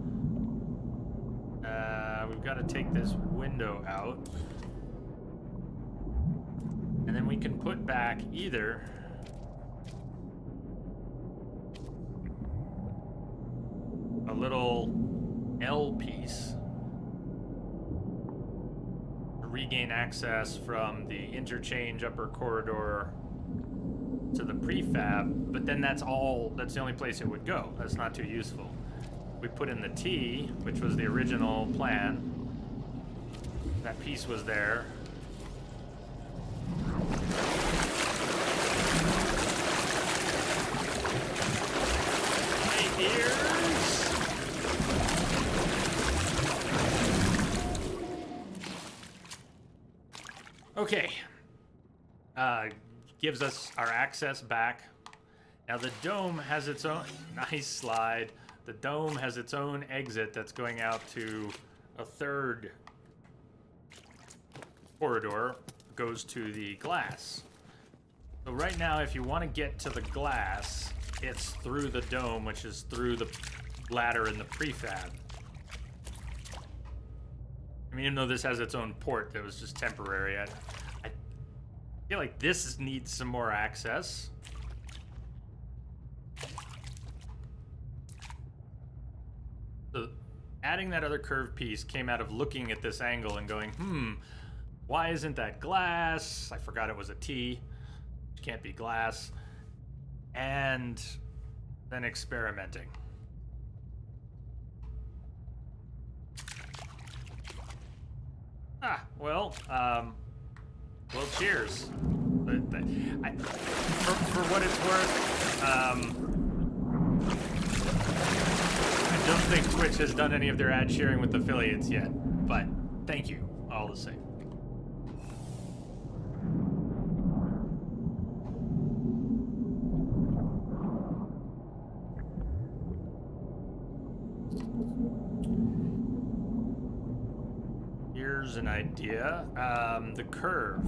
We've got to take this window out, and then we can put back either a little L piece to regain access from the interchange upper corridor to the prefab, but then that's the only place it would go. That's not too useful. We put in the T, which was the original plan. That piece was there. Hey, ears! Okay. Gives us our access back. Now the dome has its own... Nice slide. The dome has its own exit that's going out to a third corridor. Goes to the glass. So right now, if you want to get to the glass, it's through the dome, which is through the ladder in the prefab. I mean, even though this has its own port that was just temporary, I feel like this needs some more access. So adding that other curved piece came out of looking at this angle and going, why isn't that glass? I forgot it was a T. Can't be glass. And then experimenting. Well, cheers. For what it's worth, I don't think Twitch has done any of their ad sharing with affiliates yet, but thank you, all the same. Here's an idea. The curve.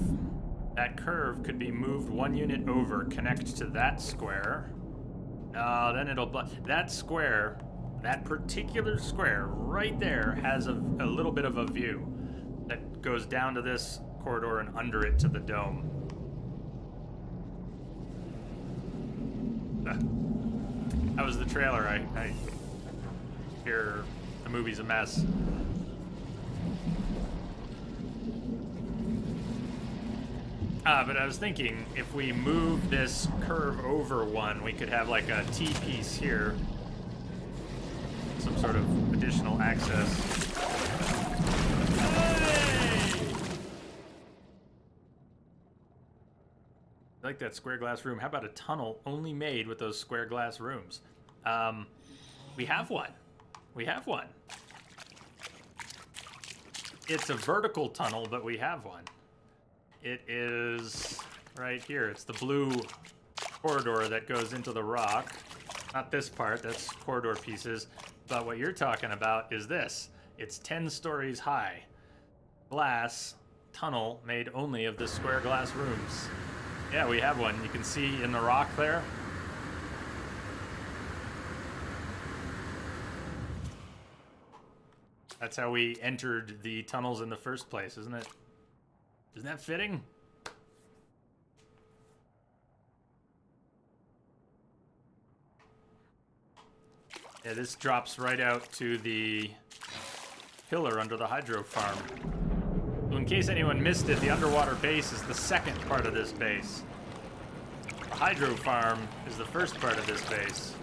That curve could be moved 1 unit over, connect to that square. Then it'll that square, that particular square right there has a little bit of a view that goes down to this corridor and under it to the dome. That was the trailer. I hear the movie's a mess. But I was thinking, if we move this curve over one, we could have like a T-piece here. Some sort of additional access. Hey! I like that square glass room. How about a tunnel only made with those square glass rooms? We have one. We have one. It's a vertical tunnel, but we have one. It is right here. It's the blue corridor that goes into the rock. Not this part, that's corridor pieces. But what you're talking about is this. It's 10 stories high. Glass tunnel made only of the square glass rooms. Yeah, we have one. You can see in the rock there. That's how we entered the tunnels in the first place, isn't it? Isn't that fitting? Yeah, this drops right out to the pillar under the hydro farm. So in case anyone missed it, the underwater base is the second part of this base. The hydro farm is the first part of this base.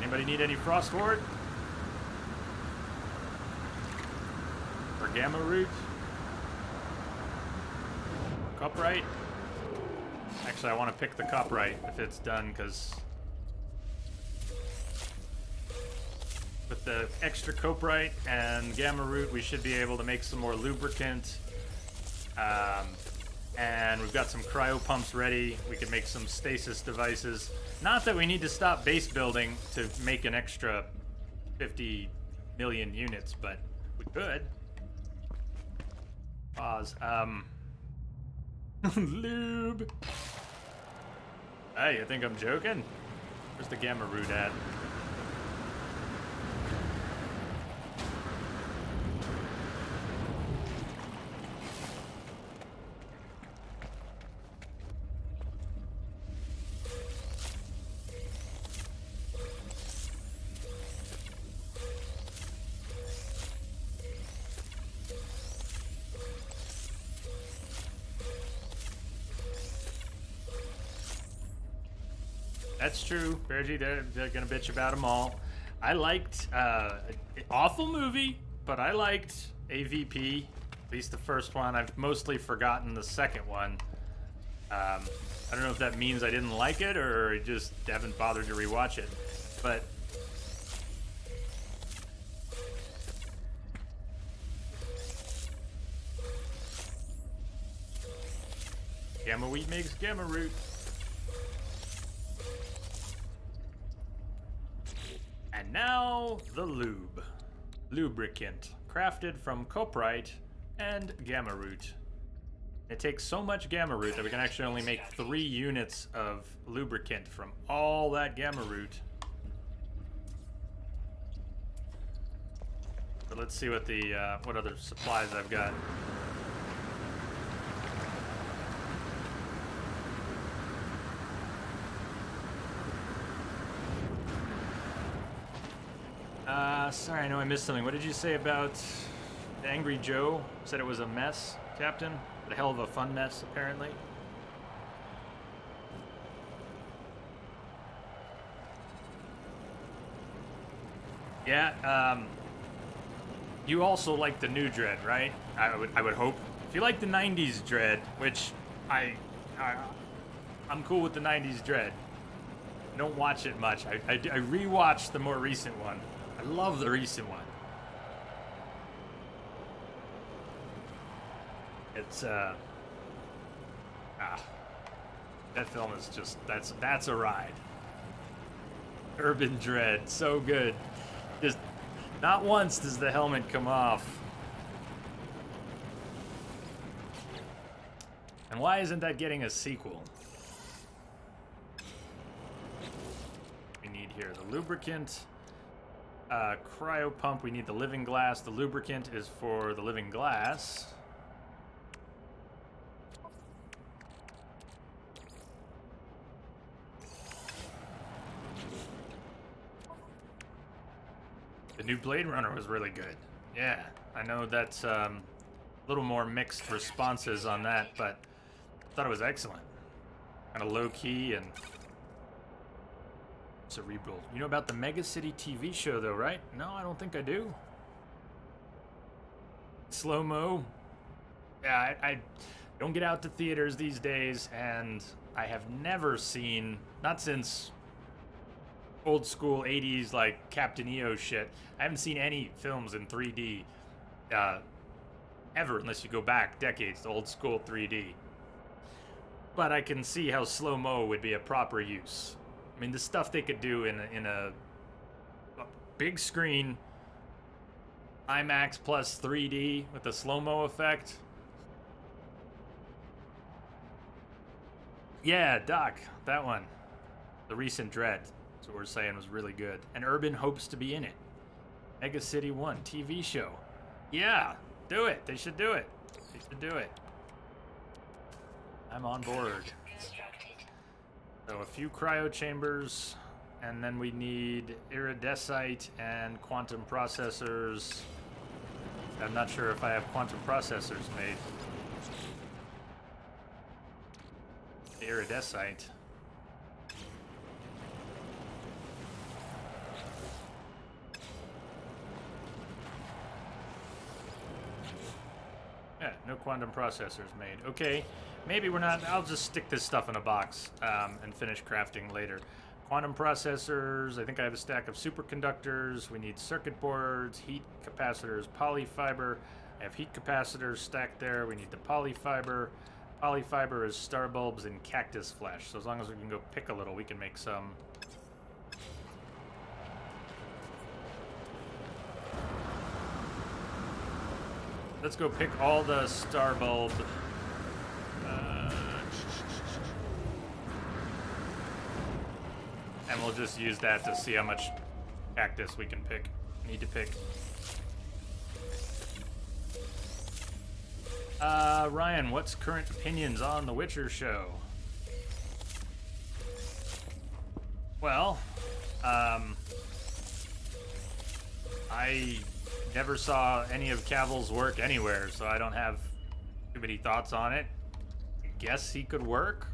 Anybody need any frost ward? Or gamma root? Cuprite? Actually, I want to pick the cuprite if it's done, because with the extra cuprite and gamma root, we should be able to make some more lubricant. And we've got some cryo pumps ready. We can make some stasis devices. Not that we need to stop base building to make an extra 50 million units, but we could. Pause. Lube. Hey, you think I'm joking? Where's the gamma root at? That's true, Reggie. They're gonna bitch about them all. I liked awful movie, but I liked AVP, at least the first one. I've mostly forgotten the second one. I don't know if that means I didn't like it or I just haven't bothered to rewatch it. But gamma wheat makes gamma root. And now, the lube. Lubricant, crafted from cuprite and gamma root. It takes so much gamma root that we can actually only make 3 units of lubricant from all that gamma root. So let's see what the what other supplies I've got. Sorry, I know I missed something. What did you say about Angry Joe? Said it was a mess, Captain? But a hell of a fun mess, apparently. Yeah, you also like the new Dread, right? I would hope. If you like the 90s Dread, which I'm cool with the 90s Dread. I don't watch it much. I rewatched the more recent one. I love the recent one. It's that film is just that's a ride. Urban Dread, so good. Just not once does the helmet come off And why isn't that getting a sequel? We need here the lubricant, cryo pump. We need the living glass. The lubricant is for the living glass. The new Blade Runner was really good. Yeah, I know that's a little more mixed responses on that, but I thought it was excellent. Kind of low key and cerebral. You know about the Mega City TV show, though, right? No, I don't think I do. Slow-mo. Yeah, I don't get out to theaters these days, and I have never seen, not since old school 80s like Captain EO shit, I haven't seen any films in 3D ever, unless you go back decades to old school 3D. But I can see how slow-mo would be a proper use. I mean, the stuff they could do in a big screen, IMAX plus 3D with the slow-mo effect. Yeah, Doc, that one. The recent Dread. That's what we're saying was really good. And Urban hopes to be in it. Mega City 1 TV show. Yeah, do it. They should do it. They should do it. I'm on board. So a few cryo chambers, and then we need iridescite and quantum processors. I'm not sure if I have quantum processors made. Iridescite. Yeah, no quantum processors made. Okay, maybe we're not. I'll just stick this stuff in a box and finish crafting later. Quantum processors. I think I have a stack of superconductors. We need circuit boards, heat capacitors, polyfiber. I have heat capacitors stacked there. We need the polyfiber. Polyfiber is star bulbs and cactus flesh. So as long as we can go pick a little, we can make some. Let's go pick all the star bulb. And we'll just use that to see how much cactus we can need to pick. Ryan, what's current opinions on The Witcher show? Well, I never saw any of Cavill's work anywhere, so I don't have too many thoughts on it. I guess he could work.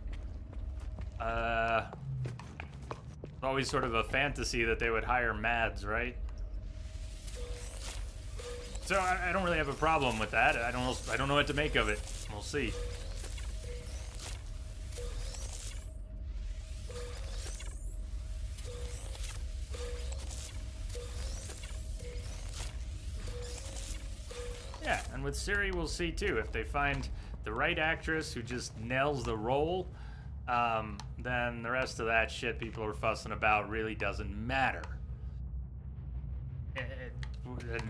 It's always sort of a fantasy that they would hire Mads, right? So I don't really have a problem with that. I don't know what to make of it. We'll see. Yeah, and with Ciri, we'll see too. If they find the right actress who just nails the role, then the rest of that shit people are fussing about really doesn't matter.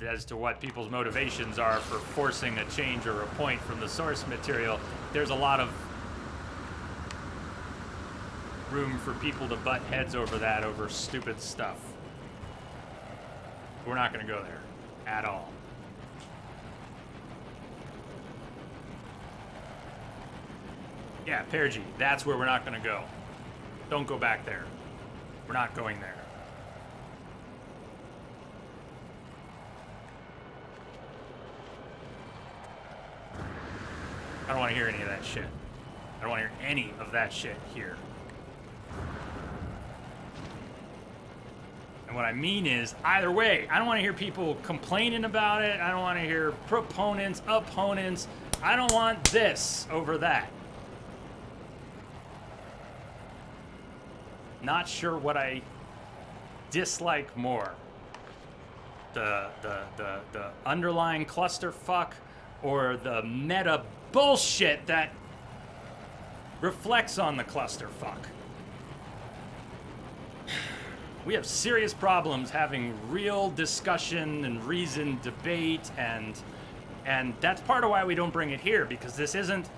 As to what people's motivations are for forcing a change or a point from the source material, there's a lot of room for people to butt heads over that, over stupid stuff. We're not going to go there at all. Yeah, Pergy, that's where we're not going to go. Don't go back there. We're not going there. I don't want to hear any of that shit. I don't want to hear any of that shit here. And what I mean is, either way, I don't want to hear people complaining about it. I don't want to hear proponents, opponents. I don't want this over that. Not sure what I dislike more. The underlying clusterfuck or the meta bullshit that reflects on the clusterfuck. We have serious problems having real discussion and reasoned debate, and that's part of why we don't bring it here, because this isn't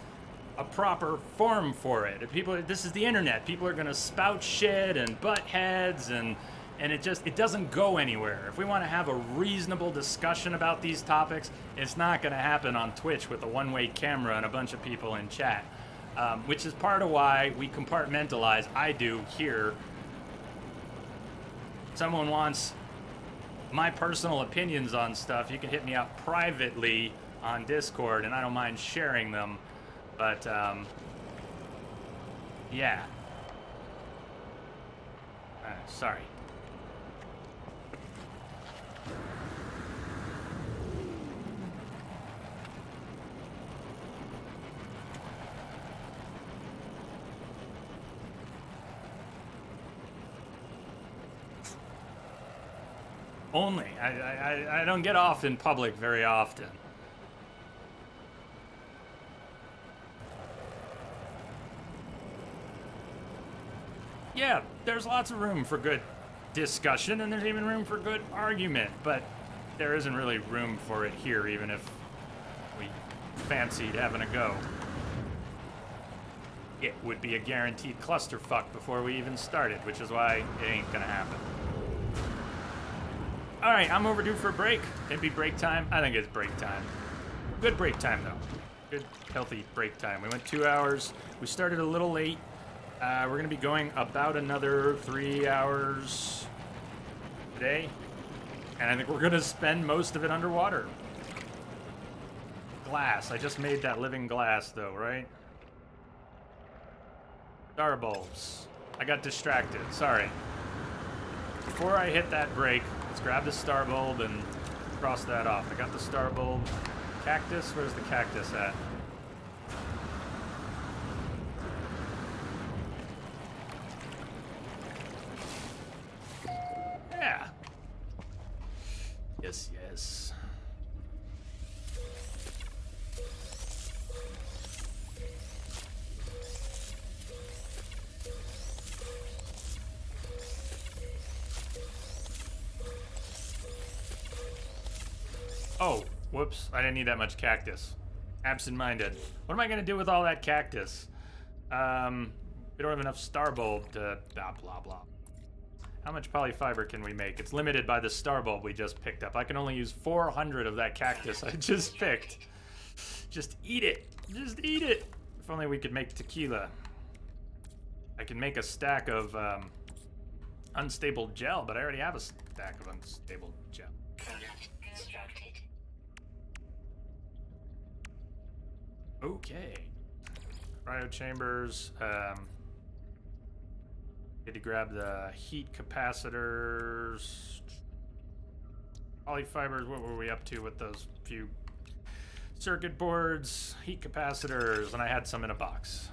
a proper forum for it. This is the internet. People are gonna spout shit and butt heads, and it doesn't go anywhere. If we want to have a reasonable discussion about these topics, it's not gonna happen on Twitch with a one-way camera and a bunch of people in chat, which is part of why we compartmentalize. I do here. Someone wants my personal opinions on stuff, you can hit me up privately on Discord, and I don't mind sharing them. But, yeah. Sorry. Only. I don't get off in public very often. Yeah, there's lots of room for good discussion, and there's even room for good argument, but there isn't really room for it here, even if we fancied having a go. It would be a guaranteed clusterfuck before we even started, which is why it ain't gonna happen. Alright, I'm overdue for a break. It'd be break time. I think it's break time. Good break time, though. Good, healthy break time. We went 2 hours. We started a little late. We're going to be going about another 3 hours today. And I think we're going to spend most of it underwater. Glass. I just made that living glass, though, right? Star bulbs. I got distracted. Sorry. Before I hit that break, let's grab the star bulb and cross that off. I got the star bulb. Cactus? Where's the cactus at? Yeah. Yes, yes. Oh, whoops. I didn't need that much cactus. Absent-minded. What am I going to do with all that cactus? We don't have enough star bulb to blah, blah, blah. How much polyfiber can we make? It's limited by the star bulb we just picked up. I can only use 400 of that cactus I just picked. Just eat it. Just eat it. If only we could make tequila. I can make a stack of unstable gel, but I already have a stack of unstable gel. Okay. Cryo chambers. Need to grab the heat capacitors. Polyfibers. What were we up to with those few circuit boards? Heat capacitors, and I had some in a box.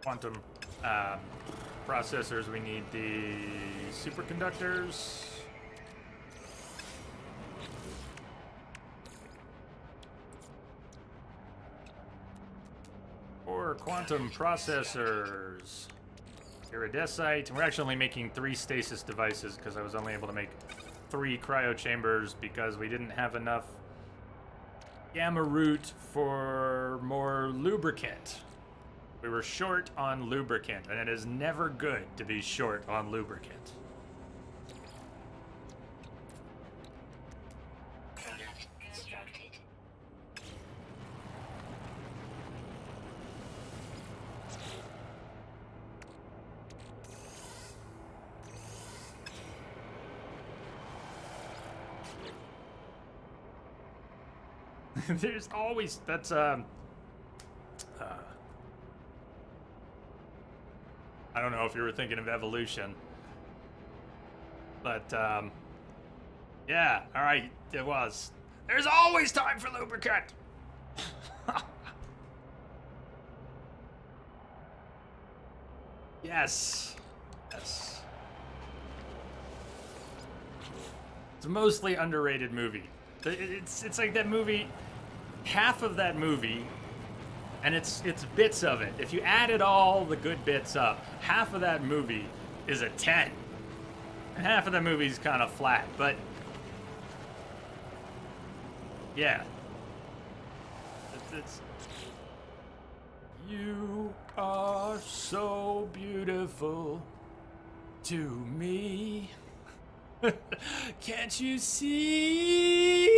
Quantum processors, we need the superconductors. Or quantum processors. Iridescite. We're actually only making 3 stasis devices because I was only able to make 3 cryo chambers because we didn't have enough gamma root for more lubricant. We were short on lubricant, and it is never good to be short on lubricant. Product constructed. There's always, that's, I don't know if you were thinking of evolution, but, yeah, all right, it was. There's always time for lubricant! Yes. Yes. It's a mostly underrated movie. It's like that movie, half of that movie, and it's bits of it. If you added all the good bits up, half of that movie is a 10. And half of the movie's kind of flat, but yeah. It's you are so beautiful to me. Can't you see?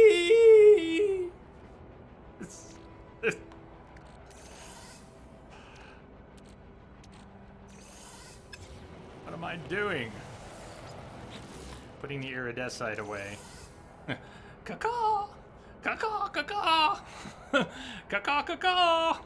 What am I doing? Putting the iridescite away. Caw-caw! Caw-caw, caw-caw! Caw-caw, caw-caw!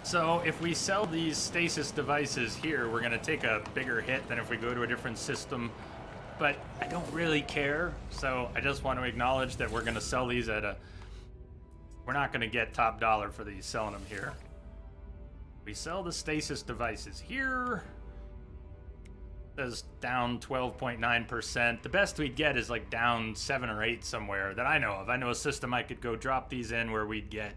So if we sell these stasis devices here, we're gonna take a bigger hit than if we go to a different system. But I don't really care, so I just want to acknowledge that we're gonna sell these at a... We're not gonna get top dollar for these selling them here. We sell the stasis devices here. That's down 12.9%. The best we'd get is like down 7 or 8 somewhere that I know of. I know a system I could go drop these in where we'd get,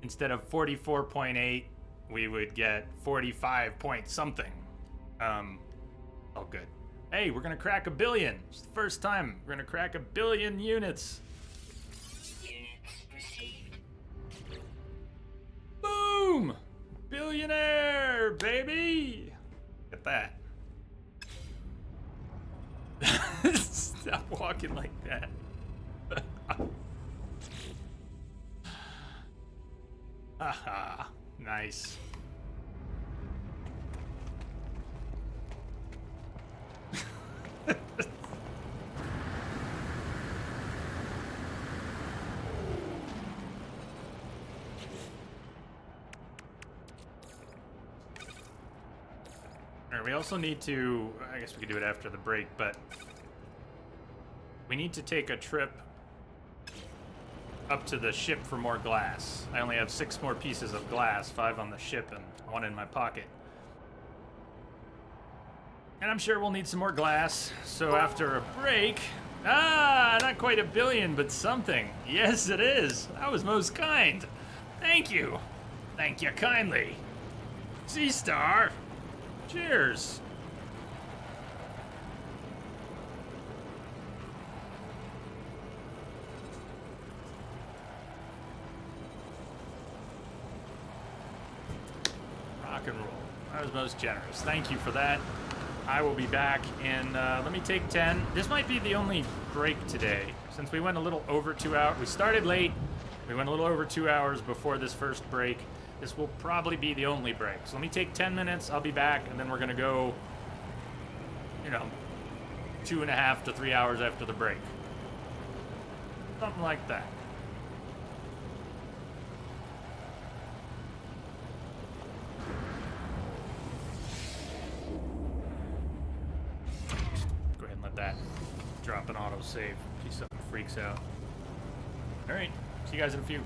instead of 44.8, we would get 45 point something. Oh, good. Hey, we're gonna crack 1 billion. It's the first time we're gonna crack 1 billion units. Units received. Boom! Billionaire, baby! Look at that. Stop walking like that. Haha, nice. Alright, we also need to, I guess we could do it after the break, but we need to take a trip up to the ship for more glass. I only have 6 more pieces of glass, 5 on the ship and 1 in my pocket. And I'm sure we'll need some more glass, so after a break... not quite 1 billion, but something. Yes, it is. That was most kind. Thank you. Thank you kindly. Sea Star. Cheers. Rock and roll. That was most generous. Thank you for that. I will be back in, let me take 10. This might be the only break today, since we went a little over 2 hours. We started late. We went a little over 2 hours before this first break. This will probably be the only break. So let me take 10 minutes, I'll be back, and then we're gonna go, 2.5 to 3 hours after the break. Something like that. Go ahead and let that drop an autosave in case something freaks out. Alright, see you guys in a few.